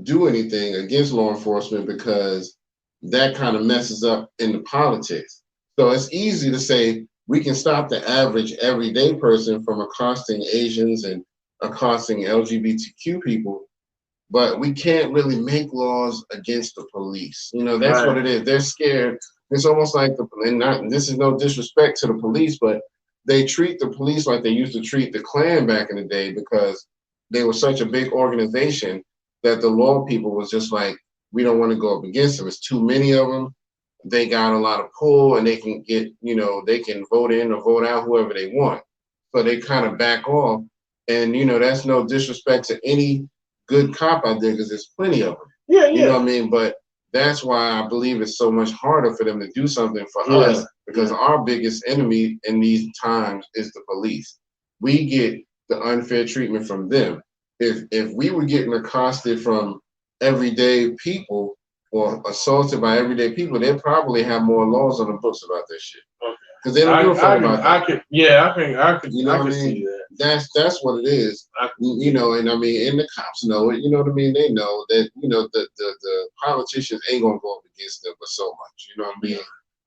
do anything against law enforcement because that kind of messes up in the politics. So it's easy to say we can stop the average everyday person from accosting Asians and accosting LGBTQ people, but we can't really make laws against the police. That's what it is. They're scared. It's almost like this is no disrespect to the police, but they treat the police like they used to treat the Klan back in the day because they were such a big organization that the law people was just like, we don't want to go up against them. It's too many of them. They got a lot of pull and they can get, they can vote in or vote out whoever they want. So they kind of back off. And, that's no disrespect to any good cop out there because there's plenty of them. Yeah. You know what I mean? But that's why I believe it's so much harder for them to do something for us because our biggest enemy in these times is the police. We get the unfair treatment from them. if we were getting accosted from everyday people or assaulted by everyday people, they'd probably have more laws on the books about this shit. Because they don't give a fuck about that. I could you know what I mean? See that. That's what it is. You know, and I mean, and the cops know it. You know what I mean? They know that, you know, the politicians ain't gonna go up against them but so much. You know what I mean?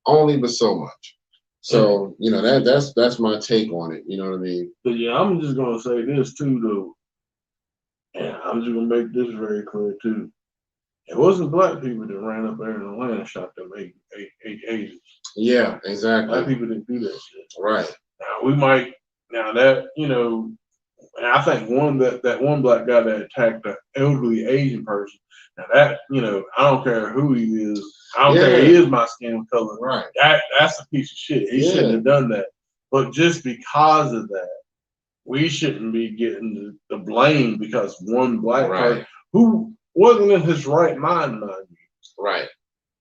Only but so much. So, you know, that's my take on it. You know what I mean? But yeah, I'm just gonna say this too though. And I'm just gonna make this very clear too. It wasn't black people that ran up there in Atlanta and shot them eight Asians. Yeah, exactly. Black people didn't do that shit. Right. Now that, you know, and I think that one black guy that attacked an elderly Asian person. Now that, you know, I don't care who he is. I don't care he is my skin color. Right. That's a piece of shit. He shouldn't have done that. But just because of that, we shouldn't be getting the blame because one black person who wasn't in his right mind, mind you. Right.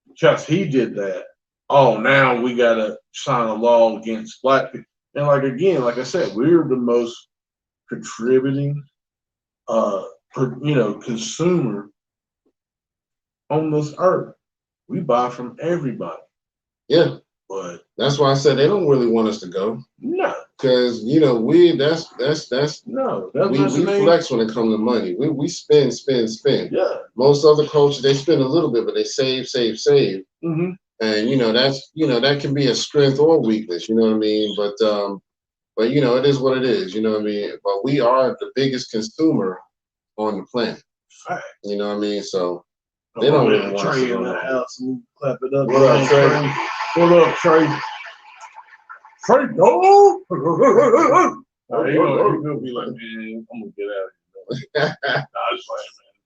Because he did that. Oh, now we gotta sign a law against black people. And like I said, we're the most contributing, consumer on this earth. We buy from everybody. Yeah. But that's why I said they don't really want us to go. No. Because, you know, we flex when it comes to money. We spend. Yeah. Most other cultures, they spend a little bit, but they save. Mm-hmm. And that can be a strength or weakness, you know what I mean? But you know, it is what it is, you know what I mean? But we are the biggest consumer on the planet. Right. You know what I mean? So they don't really want Trey in the house and clap it up. What up, Trey? What up, Trey? Trey, no! He'll be like, man, I'm gonna get out of here. Just like, man.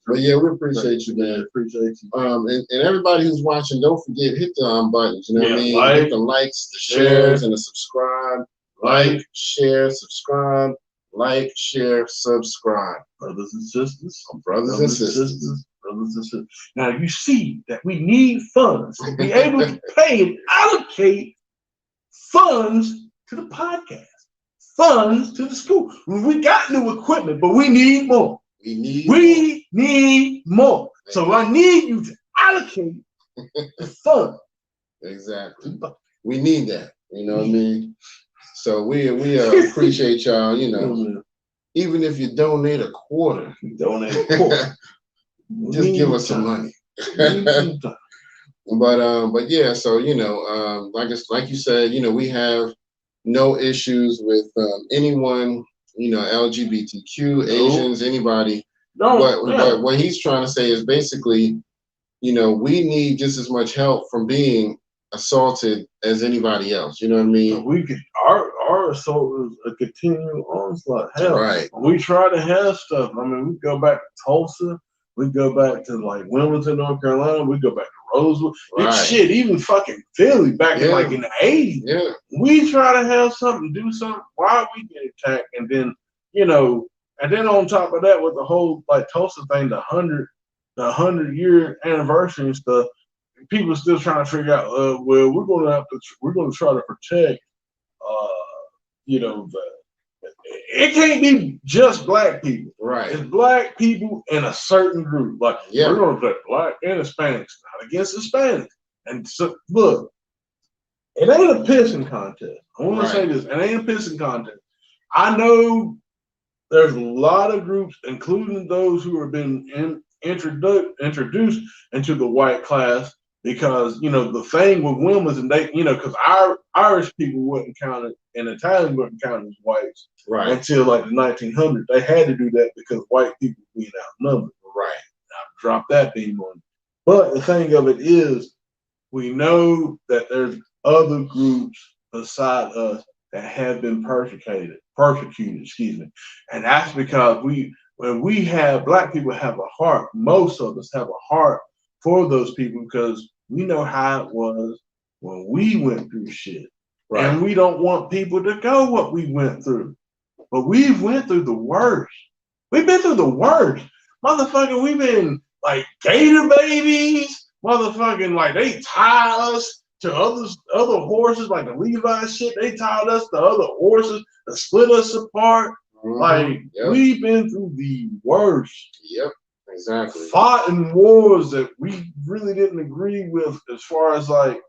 But yeah, we appreciate you, man. Appreciate you. And everybody who's watching, don't forget, hit the buttons. You know what I mean? Hit the likes, the shares, and the subscribe. Like, share, subscribe. Like, share, subscribe. Brothers and sisters. Brothers and sisters. Brothers and sisters. Now you see that we need funds to be able to pay and allocate funds to the podcast, funds to the school. We got new equipment, but we need more. We need more. So I need you to allocate the fund. Exactly. We need that. You know what I mean? So we appreciate y'all, you know. Even if you donate a quarter, just give us some money. But yeah, so you know, like you said, you know, we have no issues with anyone, you know, LGBTQ, Asians, anybody. But what he's trying to say is basically, you know, we need just as much help from being assaulted as anybody else. You know what I mean? Our assault is a continual onslaught. Hell, right. We try to have stuff. I mean, we go back to Tulsa. We go back to like Wilmington, North Carolina. We go back to Rosewood. Right. Shit, even fucking Philly back in like in the 80s. Yeah. We try to have something, do something. Why we get attacked? And then, you know, and then on top of that, with the whole like Tulsa thing, the 100-year anniversary and stuff, people still trying to figure out. Well, we're going to try to protect. You know, it can't be just black people. Right. It's black people in a certain group. Like, we're going to protect black and Hispanics, not against Hispanics. And so, look, it ain't a pissing contest. I want to say this. It ain't a pissing contest. I know there's a lot of groups, including those who have been introduced into the white class, because, you know, the thing with women, and they, you know, because our Irish people weren't counted and Italians weren't counted as whites until like the 1900s. They had to do that because white people were being outnumbered. Right. Now, drop that beam on you. But the thing of it is, we know that there's other groups beside us that have been persecuted, and that's because when we have black people have a heart, most of us have a heart for those people, because we know how it was when we went through shit. Right. And we don't want people to go what we went through. But we've went through the worst. We've been through the worst. Motherfucker, we've been like gator babies. Motherfucking like they tied us to other horses, like the Levi shit. They tied us to other horses to split us apart. Like, we've been through the worst. Yep, exactly. Fought in wars that we really didn't agree with as far as like,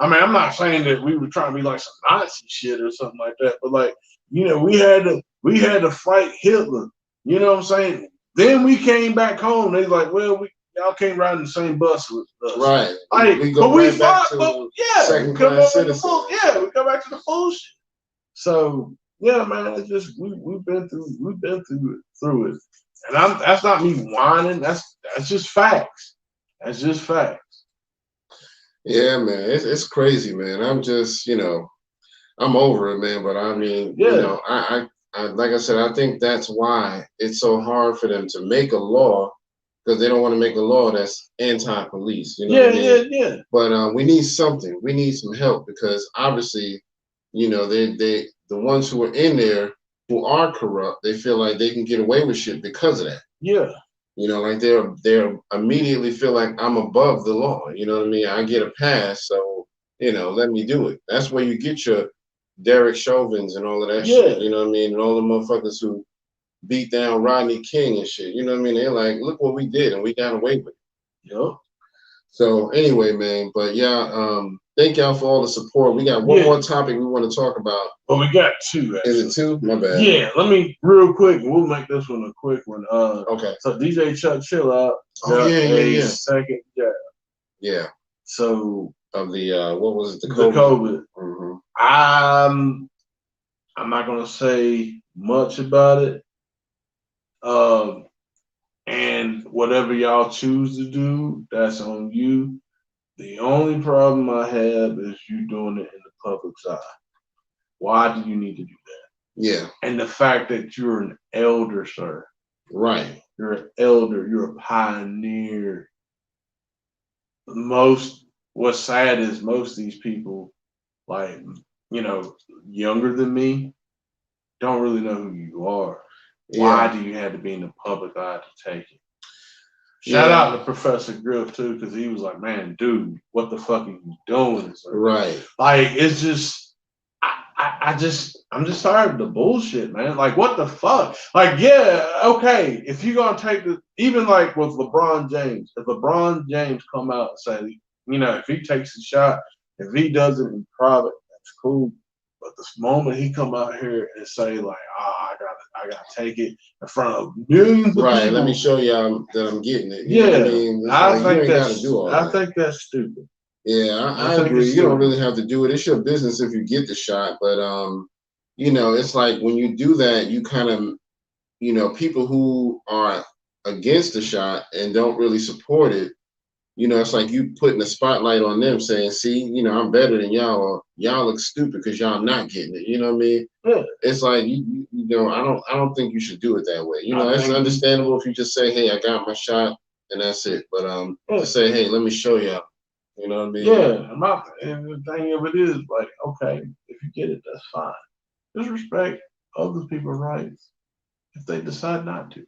I mean, I'm not saying that we were trying to be like some Nazi shit or something like that, but like, you know, we had to fight Hitler. You know what I'm saying? Then we came back home. They like, well, y'all came ride in the same bus with us. Right. Like, we go right back to second class citizen. We come back to the bullshit. So yeah, man, it's just we've been through it. And that's not me whining. That's just facts. That's just facts. Yeah, man, it's crazy, man. I'm just, you know, I'm over it, man. But I mean, you know, I like I said, I think that's why it's so hard for them to make a law, because they don't want to make a law that's anti-police. You know what I mean? Yeah. But we need something. We need some help, because obviously, you know, the ones who are in there who are corrupt, they feel like they can get away with shit because of that. Yeah. You know, like they're immediately feel like I'm above the law. You know what I mean? I get a pass, so, you know, let me do it. That's where you get your Derek Chauvins and all of that shit. You know what I mean? And all the motherfuckers who beat down Rodney King and shit. You know what I mean? They're like, look what we did, and we got away with it. Yep. So anyway, man, but yeah, thank y'all for all the support. We got one more topic we want to talk about. Well, we got two, actually. Is it two? My bad. Yeah, let me real quick. We'll make this one a quick one. Okay. So DJ Chuck Chill Out. Yeah. Second jab. Yeah. So of the what was it? The COVID. Mm-hmm. I'm not gonna say much about it. And whatever y'all choose to do, that's on you. The only problem I have is you doing it in the public's eye. Why do you need to do that? Yeah. And the fact that you're an elder, sir. Right. You're an elder. You're a pioneer. What's sad is most of these people, like, you know, younger than me, don't really know who you are. Why do you have to be in the public eye to take it? Shout out to Professor Griff too, because he was like, "Man, dude, what the fuck are you doing?" Right. Like, it's just, I'm just tired of the bullshit, man. Like, what the fuck? Like, yeah, okay, if you're gonna take the, even like with LeBron James, if LeBron James come out and say, you know, if he takes a shot, if he does it in private, that's cool. But the moment he come out here and say like, I gotta take it in front of millions of people. Right, let me show y'all that I'm getting it. You know what I mean? I think that's stupid. Yeah, I agree. You don't really have to do it. It's your business if you get the shot. But you know, it's like when you do that, you kind of, you know, people who are against the shot and don't really support it, you know, it's like you putting a spotlight on them saying, see, you know, I'm better than y'all, or y'all look stupid because y'all not getting it. You know what I mean? Yeah. It's like, you know, I don't think you should do it that way. You know, it's understandable if you just say, hey, I got my shot and that's it. But to say, hey, let me show y'all. You know what I mean? Yeah. And the thing of it is, like, okay, if you get it, that's fine. Just respect other people's rights if they decide not to.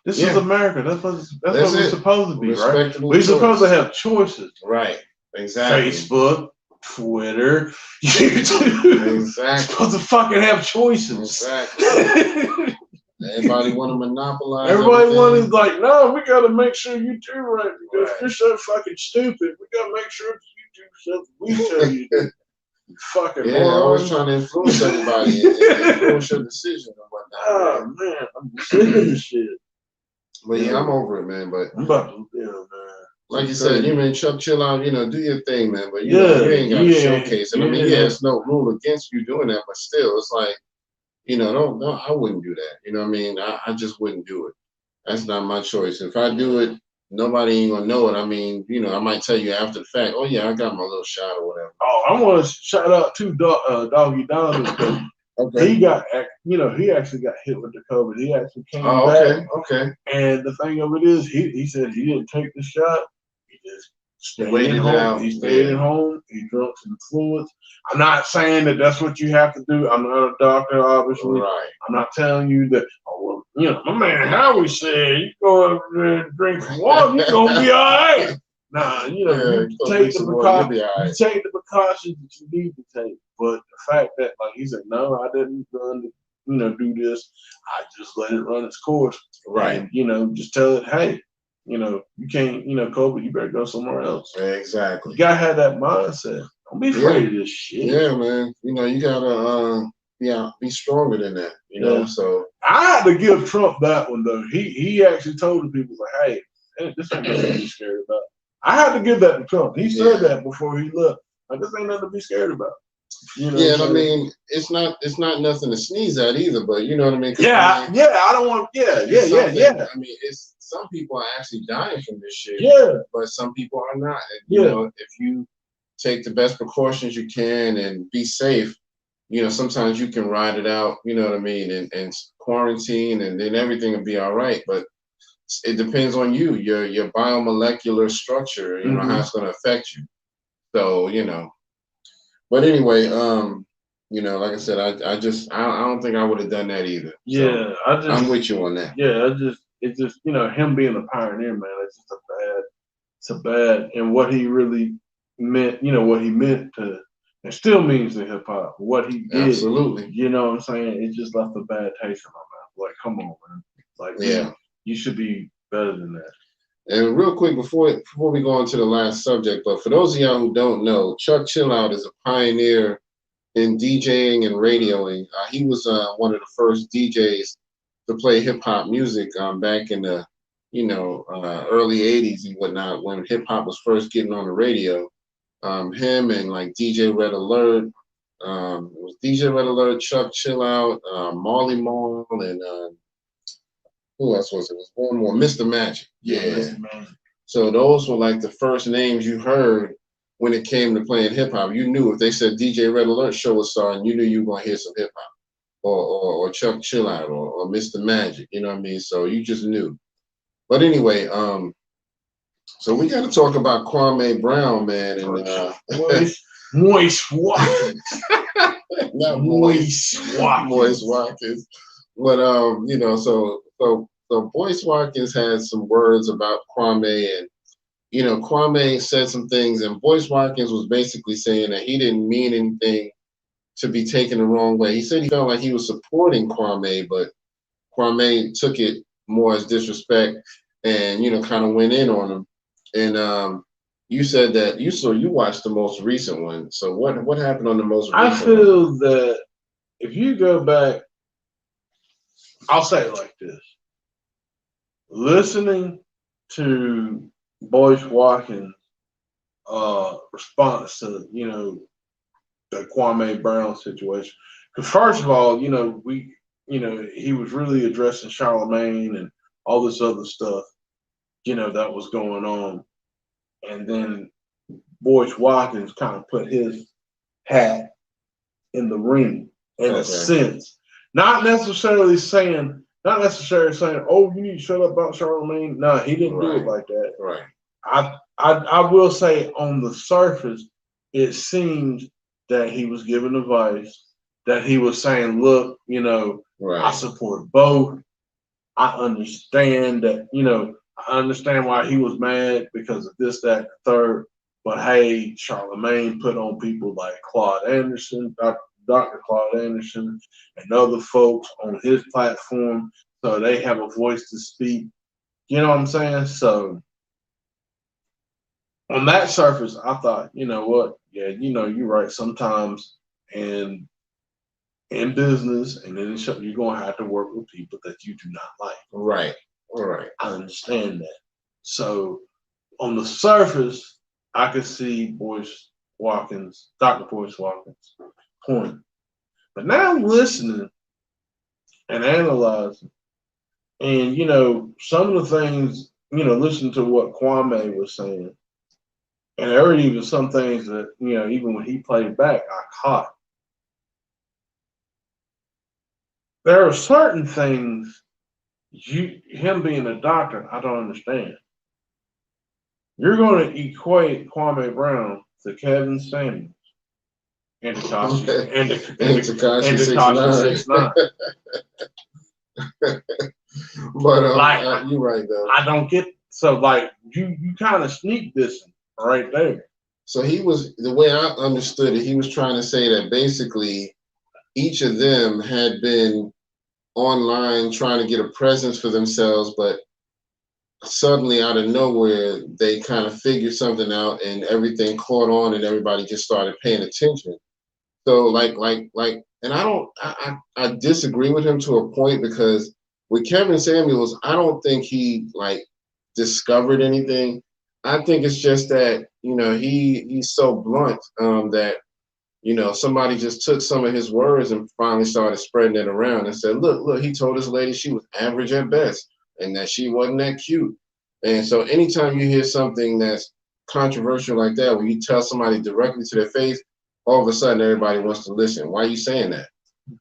This is America. That's what we're supposed to be, right? We're supposed to have choices. Right. Exactly. Facebook, Twitter, YouTube. Exactly. Supposed to fucking have choices. Exactly. Everybody want to monopolize. Everybody wants like, no, we got to make sure you do right because you're so fucking stupid. We got to make sure you do something we tell you to do. Fucking always trying to influence everybody and influence your decision and whatnot. Oh man, I'm sick of this shit. But yeah, I'm over it, man. But I'm about to, man. Like you said, you mean Chuck, chill out, you know, do your thing, man. But you know, you ain't got to showcase it. I mean, there's no rule against you doing that, but still, it's like, you know, I wouldn't do that. You know what I mean? I just wouldn't do it. That's not my choice. If I do it, nobody ain't gonna know it. I mean, you know, I might tell you after the fact, oh yeah, I got my little shot or whatever. Oh, I want to shout out to Doggy Donovan because he got, you know, he actually got hit with the COVID. He actually came back. Okay. And the thing of it is, he said he didn't take the shot. He just stayed at home. He stayed at home. He drank some fluids. I'm not saying that that's what you have to do. I'm not a doctor, obviously. Right. I'm not telling you that, oh, well, you know, my man Howie said, you go up there and drink some water, you're going to be all right. Nah, you know, you take the precautions that you need to take. But the fact that, like, he said, no, I didn't do this. I just let it run its course. Right. And, just tell it, hey, you can't, Kobe, you better go somewhere else. Exactly. You gotta have that mindset. Don't be afraid of this shit. Yeah, man. You gotta be stronger than that. So I had to give Trump that one though. He actually told the people like, hey, this ain't nothing to be scared about. I had to give that to Trump. He said that before he left. Like, this ain't nothing to be scared about. And I mean, it's not nothing to sneeze at either, but you know what I mean? I don't want. Yeah. I mean, it's some people are actually dying from this shit. Yeah, but some people are not. And, if you take the best precautions you can and be safe, sometimes you can ride it out. You know what I mean? And quarantine, and then everything will be all right. But it depends on you, your biomolecular structure. How it's going to affect you. So But anyway, like I said, I don't think I would have done that either. Yeah, so I'm with you on that. Yeah, it's just him being a pioneer, man. It's just a bad, and what he really meant, what he meant to, and still means to hip hop. What he did, absolutely. You know what I'm saying? It just left a bad taste in my mouth. Like, come on, man. Like, you should be better than that. And real quick, before we go on to the last subject, but for those of y'all who don't know, Chuck Chillout is a pioneer in DJing and radioing. He was one of the first DJs to play hip hop music back in the early '80s and whatnot, when hip hop was first getting on the radio. Him and like DJ Red Alert, it was DJ Red Alert, Chuck Chillout, Marley Marl, and who else was it? It was one more, Mr. Magic. Yeah. Mr. Magic. So those were like the first names you heard when it came to playing hip hop. You knew if they said DJ Red Alert show us on, you knew you were gonna hear some hip hop, or Chuck Chillout, or Mr. Magic. You know what I mean? So you just knew. But anyway, so we got to talk about Kwame Brown, man, and Moist Watkins. Not Moist Watkins. But so Boyce Watkins had some words about Kwame, and Kwame said some things, and Boyce Watkins was basically saying that he didn't mean anything to be taken the wrong way. He said he felt like he was supporting Kwame, but Kwame took it more as disrespect, and kind of went in on him. And you said that you watched the most recent one. So what happened on the most recent one? I feel that if you go back, I'll say it like this. Listening to Boyce Watkins' response to, the Kwame Brown situation. Because first of all, he was really addressing Charlemagne and all this other stuff, that was going on. And then Boyce Watkins kind of put his hat in the ring in a sense. Not necessarily saying, oh, you need to shut up about Charlemagne. No, he didn't do it like that. Right. I will say on the surface, it seems that he was giving advice, that he was saying, look, I support both. I understand that, I understand why he was mad because of this, that, and the third. But hey, Charlemagne put on people like Claude Anderson, Dr. Claude Anderson, and other folks on his platform, so they have a voice to speak. You know what I'm saying? So on that surface, I thought, you know what? Yeah, you're right. Sometimes in business and in the show, you're gonna have to work with people that you do not like. Right. All right. I understand that. So on the surface, I could see Dr. Boyce Watkins' point. But now I'm listening and analyzing, and some of the things, listen to what Kwame was saying, and there were even some things that, even when he played back, I caught. There are certain things, him being a doctor, I don't understand. You're going to equate Kwame Brown to Kevin Samuels and Tekashi 6ix9ine. But you're right though. I don't get, so like you kind of sneak this right there. So he was, the way I understood it, he was trying to say that basically each of them had been online trying to get a presence for themselves, but suddenly out of nowhere they kind of figured something out and everything caught on and everybody just started paying attention. So and I disagree with him to a point, because with Kevin Samuels, I don't think he like discovered anything. I think it's just that, he's so blunt, that, somebody just took some of his words and finally started spreading it around and said, look, he told this lady she was average at best and that she wasn't that cute. And so anytime you hear something that's controversial like that, where you tell somebody directly to their face, all of a sudden everybody wants to listen. Why are you saying that?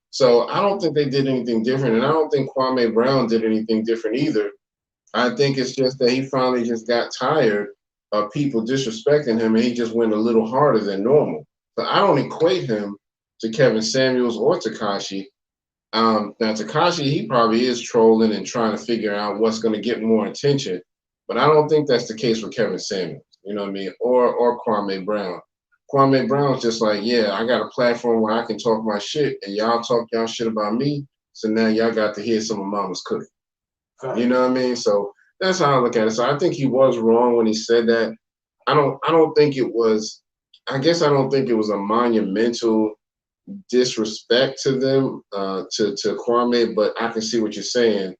So I don't think they did anything different, and I don't think Kwame Brown did anything different either. I think it's just that he finally just got tired of people disrespecting him, and he just went a little harder than normal. So I don't equate him to Kevin Samuels or Tekashi. Now Tekashi, he probably is trolling and trying to figure out what's going to get more attention, but I don't think that's the case with Kevin Samuels. You know what I mean? Or Kwame Brown. Kwame Brown's just like, yeah, I got a platform where I can talk my shit, and y'all talk y'all shit about me. So now y'all got to hear some of Mama's cooking. You know what I mean? So that's how I look at it. So I think he was wrong when he said that. I don't think it was. I guess I don't think it was a monumental disrespect to them, to Kwame. But I can see what you're saying.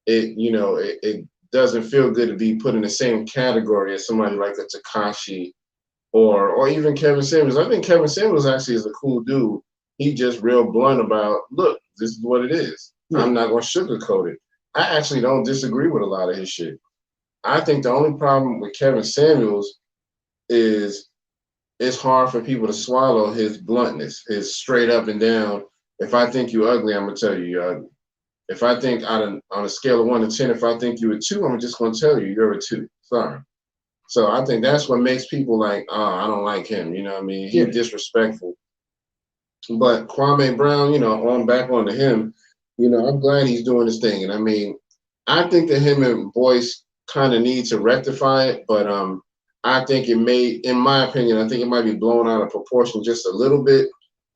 It doesn't feel good to be put in the same category as somebody like a Tekashi or even Kevin Samuels. I think Kevin Samuels actually is a cool dude. He just real blunt about, look, this is what it is. Yeah. I'm not going to sugarcoat it. I actually don't disagree with a lot of his shit. I think the only problem with Kevin Samuels is it's hard for people to swallow his bluntness, his straight up and down. If I think you're ugly, I'm going to tell you you're ugly. If I think on a scale of 1 to 10, if I think you're a 2, I'm just going to tell you you're a 2. Sorry. So I think that's what makes people like, oh, I don't like him. You know what I mean? He's disrespectful. But Kwame Brown, on back onto him, I'm glad he's doing this thing. And I mean, I think that him and Boyce kind of need to rectify it. But I think in my opinion, I think it might be blown out of proportion just a little bit.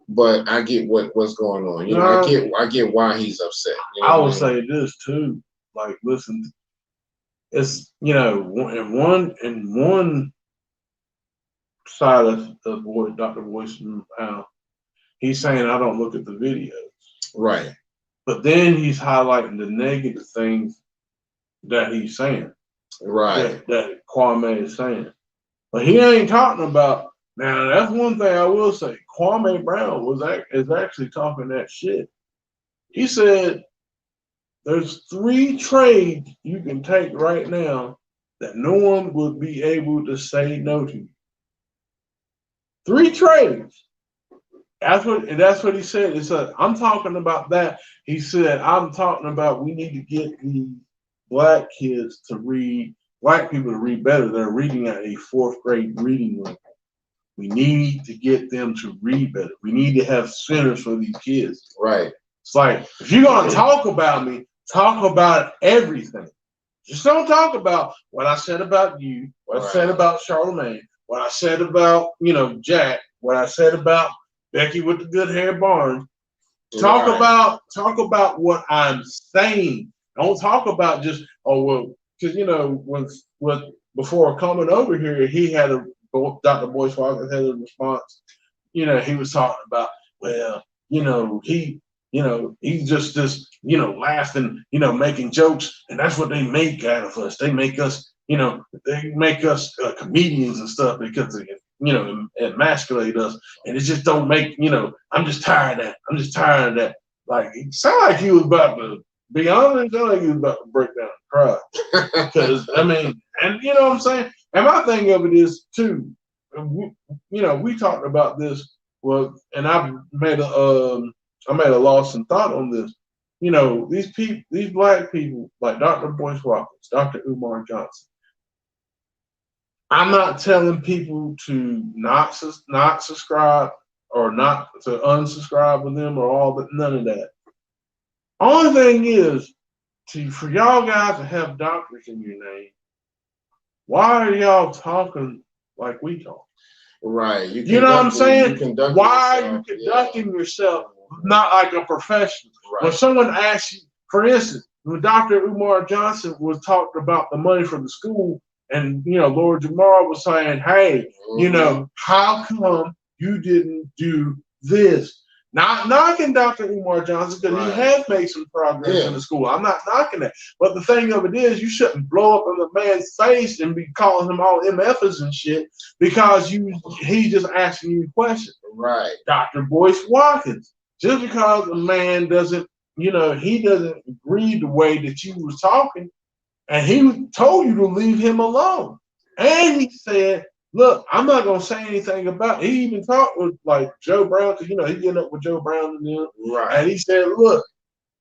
But I get what's going on. I get why he's upset. I would say this too. Like, listen. It's in one side of the Dr. Boyce, he's saying I don't look at the videos, right? But then he's highlighting the negative things that he's saying, right? That Kwame is saying, but he ain't talking about. Now that's one thing I will say. Kwame Brown is actually talking that shit. He said, there's 3 trades you can take right now that no one would be able to say no to. 3 trades. That's what he said. He said, I'm talking about that. He said, I'm talking about we need to get the black kids to read, black people to read better. They're reading at a 4th grade reading level. We need to get them to read better. We need to have centers for these kids. Right. It's like, if you're going to talk about me, talk about everything. Just don't talk about what I said about you, what I said about Charlemagne, what I said about, Jack, what I said about Becky with the good hair Barnes. Talk about what I'm saying. Don't talk about just, because, before coming over here, he had Dr. Boyce Watkins had a response. He was talking about, he's just this, laughing, making jokes, and that's what they make out of us. They make us, comedians and stuff because they, emasculate us, and it just don't make, I'm just tired of that. I'm just tired of that. Like, it sounded like he was about to be honest. It sounded like he was about to break down and cry. Because and you know what I'm saying. And my thing of it is too, we talked about this. Well, and I made a lost in thought on this. These black people like Dr. Boyce Watkins, Dr. Umar Johnson. I'm not telling people to not subscribe or not to unsubscribe with them or all, but none of that. Only thing is, for y'all guys to have doctors in your name, why are y'all talking like we talk? Right. You know what I'm saying? Why are you conducting yourself not like a professional? Right. When someone asks you, for instance, when Dr. Umar Johnson was talking about the money for the school, and Lord Jamar was saying, hey, how come you didn't do this? Not knocking Dr. Umar Johnson, because he has made some progress in the school. I'm not knocking that. But the thing of it is, you shouldn't blow up in the man's face and be calling him all MFers and shit because he's just asking you questions. Right. Dr. Boyce Watkins, just because a man doesn't, he doesn't agree the way that you was talking, and he told you to leave him alone. And he said, look, I'm not going to say anything about it. He even talked with, like, Joe Brown, because, he getting up with Joe Brown and them. Right. And he said, look,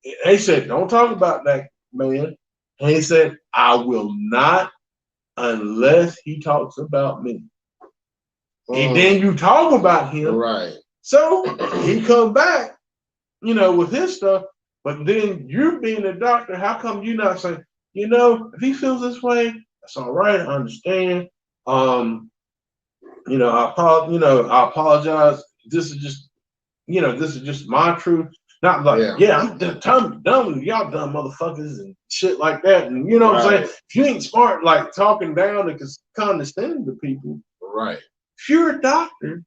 he said, don't talk about that man. And he said, I will not unless he talks about me. And then you talk about him. Right. So he come back, with his stuff. But then you're being a doctor. How come you not saying, if he feels this way, that's all right. I understand. I apologize. This is just my truth. Not like, I'm done with y'all dumb motherfuckers and shit like that. And what I'm saying? If you ain't smart, like talking down and condescending to people, right? If you're a doctor, you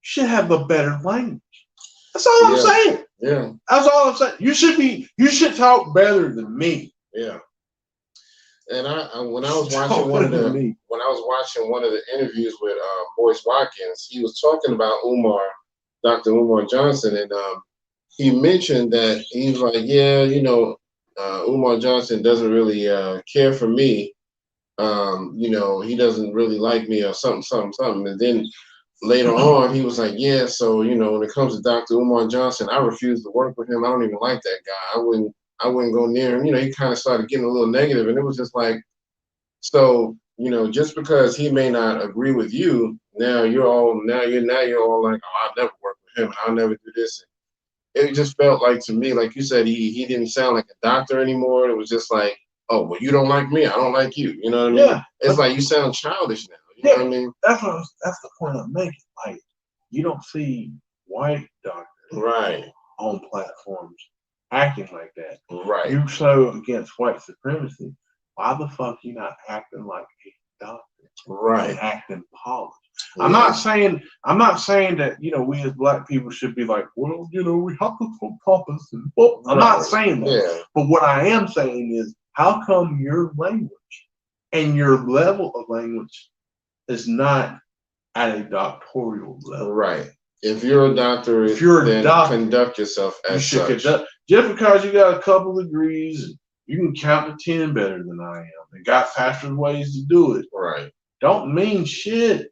should have a better language. That's all I'm saying. Yeah. That's all I'm saying. You should talk better than me. Yeah. And when I was watching one of the interviews with Boyce Watkins, he was talking about Dr. Umar Johnson, and he mentioned that he was like, Umar Johnson doesn't really care for me. He doesn't really like me or something. And then later on, he was like, so when it comes to Dr. Umar Johnson, I refuse to work with him. I don't even like that guy. I wouldn't go near him. He kind of started getting a little negative, and it was just like, so, just because he may not agree with you, now you're all like, oh, I'll never work with him. I'll never do this. And it just felt like, to me, like you said, he didn't sound like a doctor anymore. It was just like, oh, well, you don't like me, I don't like you. You know what I mean? Yeah. It's like you sound childish now. You know what I mean? That's the point I'm making. Like, you don't see white doctors on platforms acting like that. Right. You so against white supremacy. Why the fuck you not acting like a doctor? Right. And acting polished. Yeah. I'm not saying that, we as black people should be like, well, we have to talk pompous and I'm not saying that. Yeah. But what I am saying is, how come your language and your level of language is not at a doctoral level? Right. If you're a doctor, conduct yourself as such. Just because you got a couple of degrees, you can count to 10 better than I am and got faster ways to do it. Right. Don't mean shit.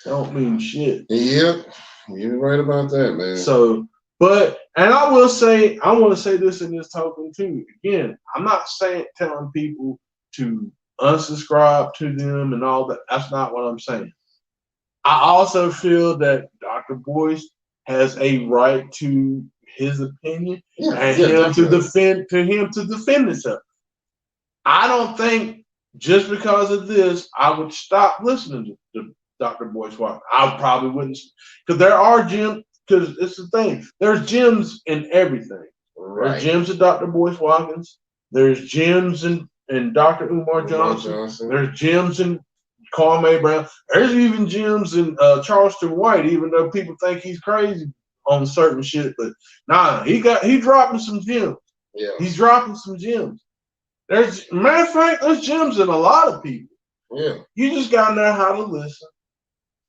Yep. You're right about that, man. So, and I want to say this in this token too. Again, I'm not telling people to unsubscribe to them and all that. That's not what I'm saying. I also feel that Dr. Boyce has a right to his opinion and him to defend himself. I don't think just because of this, I would stop listening to Dr. Boyce Watkins. I probably wouldn't, because there are gems. Because it's the thing, there's gems in everything. Right. There's gems in Dr. Boyce Watkins. There's gems in Dr. Umar Johnson. There's gems in Kwame Brown. There's even gems in Charleston White, even though people think he's crazy on certain shit. But nah, he dropping some gems. Yeah. He's dropping some gems. Matter of fact, there's gems in a lot of people. Yeah. You just gotta know how to listen,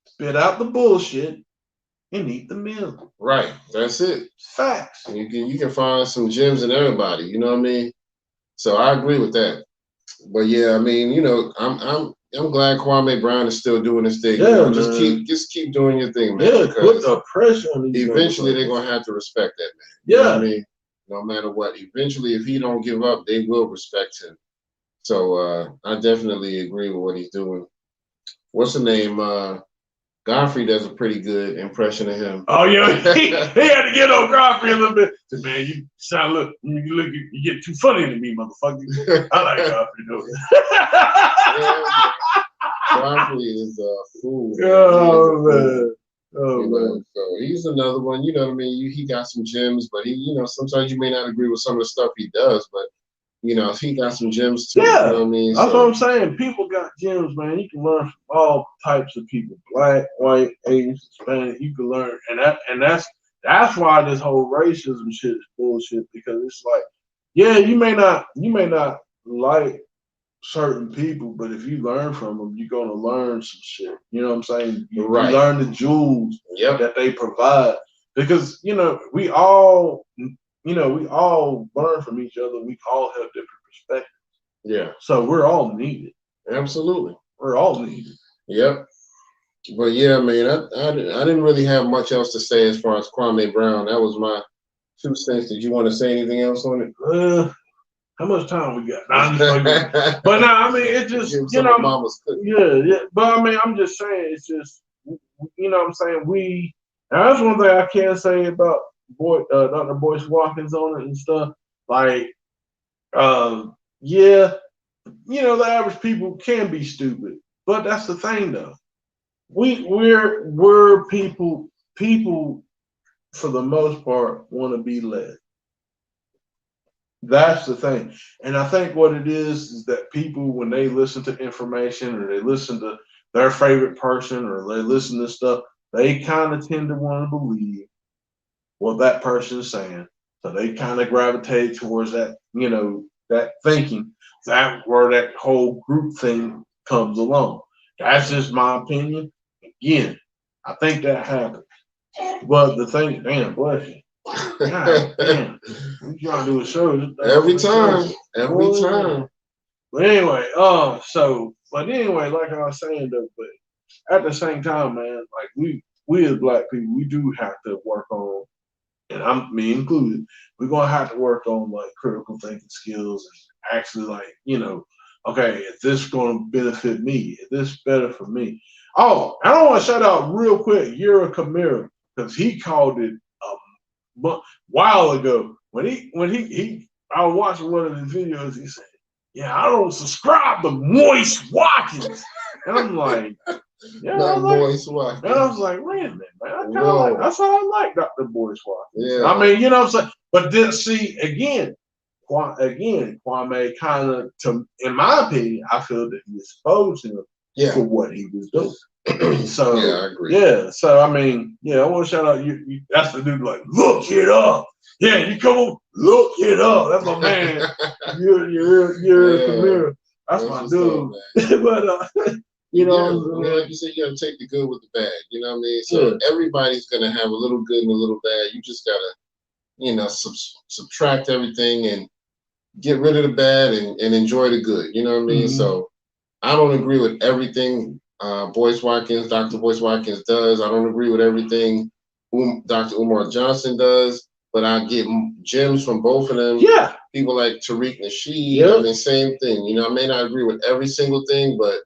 spit out the bullshit, and eat the meal. Right. That's it. Facts. You can find some gems in everybody. You know what I mean? So I agree with that. But yeah, I mean, I'm glad Kwame Brown is still doing his thing. Yeah, just keep doing your thing, man. Yeah, put the pressure on these. Eventually, they're gonna have to respect that, man. Yeah. You know what I mean? No matter what. Eventually, if he don't give up, they will respect him. So I definitely agree with what he's doing. What's the name? Godfrey does a pretty good impression of him. Oh yeah, he had to get on Godfrey a little bit. Said, man, you get too funny to me, motherfucker. I like Godfrey though. Godfrey is a fool. Oh man. So he's another one. You know what I mean? He got some gems, but sometimes you may not agree with some of the stuff he does, but he got some gems too. Yeah, you know what I mean? That's what I'm saying. People got gems, man. You can learn from all types of people: black, white, Asian, Hispanic. You can learn, and that's why this whole racism shit is bullshit. Because it's like, yeah, you may not like certain people, but if you learn from them, you're gonna learn some shit. You know what I'm saying? You learn the jewels that they provide. Because we all learn from each other. We all have different perspectives. Yeah. So we're all needed. Absolutely. We're all needed. Yep. But yeah, man, I didn't really have much else to say as far as Kwame Brown. That was my 2 cents. Did you want to say anything else on it? How much time we got? Nah, but no, I mean, it's just, mama's yeah. But I mean, I'm just saying, it's just, what I'm saying, that's one thing I can say about Dr. Boyce Watkins on it and stuff. Like, yeah, the average people can be stupid, but that's the thing, though. We're people for the most part want to be led. That's the thing. And I think what it is that people, when they listen to information or they listen to their favorite person or they listen to stuff, they kind of tend to want to believe what that person is saying. So they kind of gravitate towards that, that thinking. That's where that whole group thing comes along. That's just my opinion. Again, I think that happens. But the thing, damn, bless you. God damn. We trying to do a show. Every time. But anyway, like I was saying though, but at the same time, man, like we as black people, we do have to work on, and me included, we're gonna have to work on like critical thinking skills and actually like, okay, is this gonna benefit me? Is this better for me? Oh, I don't want to shout out real quick Yura Kamira, because he called it a while ago when I was watching one of his videos. He said, "Yeah, I don't subscribe to Boyce Watkins," and I'm like, "Yeah, Boyce Watkins." And I was like, "Wait a minute, man! That's how I like Dr. Boyce Watkins." Yeah. I mean, what I'm saying. But then see again, Kwame kind of, in my opinion, I feel that he exposed him for what he was doing. So yeah, I agree. Yeah, so I mean, I want to shout out you. That's the dude like, look it up. Yeah, you come on, look it up. That's my man. You're That's my dude. But like you said, you gotta take the good with the bad. You know what I mean? So everybody's gonna have a little good and a little bad. You just gotta, subtract everything and get rid of the bad and enjoy the good. You know what I mean? Mm-hmm. So I don't agree with everything Dr. Boyce Watkins does. I don't agree with everything Dr. Umar Johnson does, but I get gems from both of them. Yeah. People like Tariq Nasheed, I mean, same thing. I may not agree with every single thing, but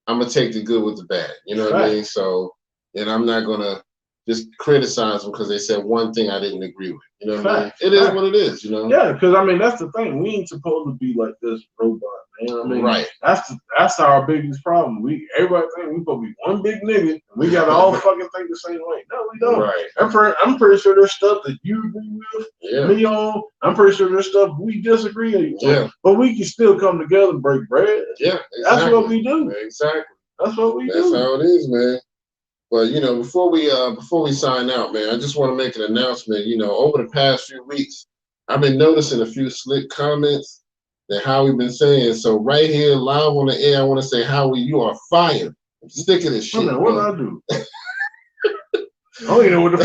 I'm going to take the good with the bad. You know what I mean? So, and I'm not going to just criticize them because they said one thing I didn't agree with. You know what I mean? It is what it is, Yeah, because I mean, that's the thing. We ain't supposed to be like this robot, man. I mean, right. That's our biggest problem. Everybody think we supposed to be one big nigga and we got all fucking think the same way. No, we don't. Right. I'm pretty sure there's stuff that you agree with me on. I'm pretty sure there's stuff we disagree on. But we can still come together and break bread. Yeah, exactly. That's what we do. Exactly. That's what we do. That's how it is, man. But before we sign out, man, I just want to make an announcement. Over the past few weeks, I've been noticing a few slick comments that Howie been saying. So right here, live on the air, I want to say, Howie, you are fired. I'm sick of this shit. What did I do? I don't even know where the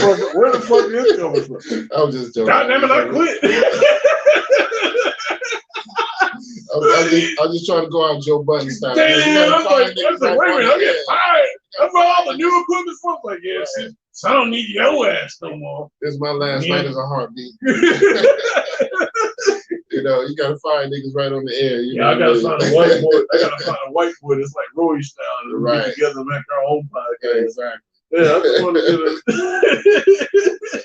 fuck is coming from. I was just joking. God damn it, I quit. I'm just trying to go out Joe Budden style. Damn, I'm like, wait a minute, I'm getting fired. That's where all the new equipment's from. Like, so I don't need your ass no more. This is my last night as a heartbeat. You gotta find niggas right on the air. I gotta find a whiteboard. I gotta find a whiteboard. It's like Roy style. And we together and make our own podcast. Exactly. Yeah, I just want to get it.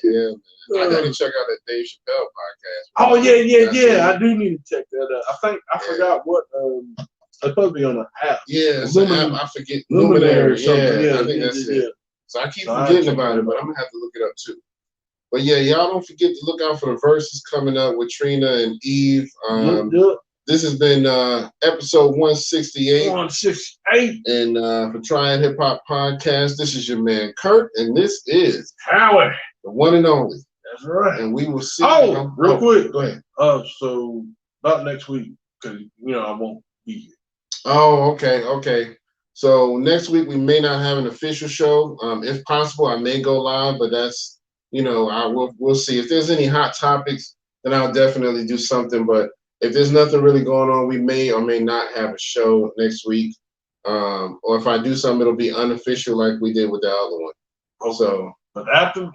Yeah, man. I gotta check out that Dave Chappelle podcast. Oh yeah. I do need to check that out. I forgot what it's supposed to be on an app. Yeah, it's an app. I forget. Luminary or something. Yeah, I think that's it. So I keep forgetting about it, but I'm gonna have to look it up too. But yeah, y'all don't forget to look out for the verses coming up with Trina and Eve. This has been episode 168. 168. And for Triad Hip Hop Podcast, this is your man Kurt, and this is Howard, the one and only. That's right. And we will see. Real quick. Go ahead. So about next week, because I won't be here. Oh, okay. So next week we may not have an official show. If possible, I may go live, but that's we'll see. If there's any hot topics, then I'll definitely do something. But if there's nothing really going on, we may or may not have a show next week. Or if I do something, it'll be unofficial like we did with the other one. Okay. So, but after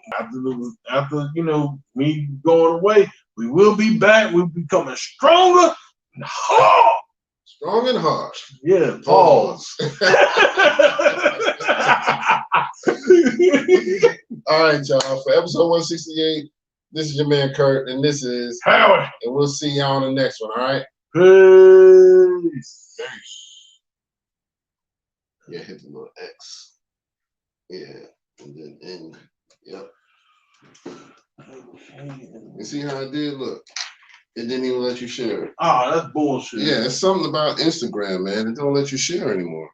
me going away, we will be back. We'll be coming stronger and hard. Strong and hard. Yeah. Pause. All right, y'all. For episode 168, this is your man Kurt, and this is Howard. And we'll see y'all on the next one. All right. Peace. Yeah, hit the little X. Yeah, and then end. Yep. You see how I did? Look, it didn't even let you share it. Oh, that's bullshit. Yeah, it's something about Instagram, man. It don't let you share anymore.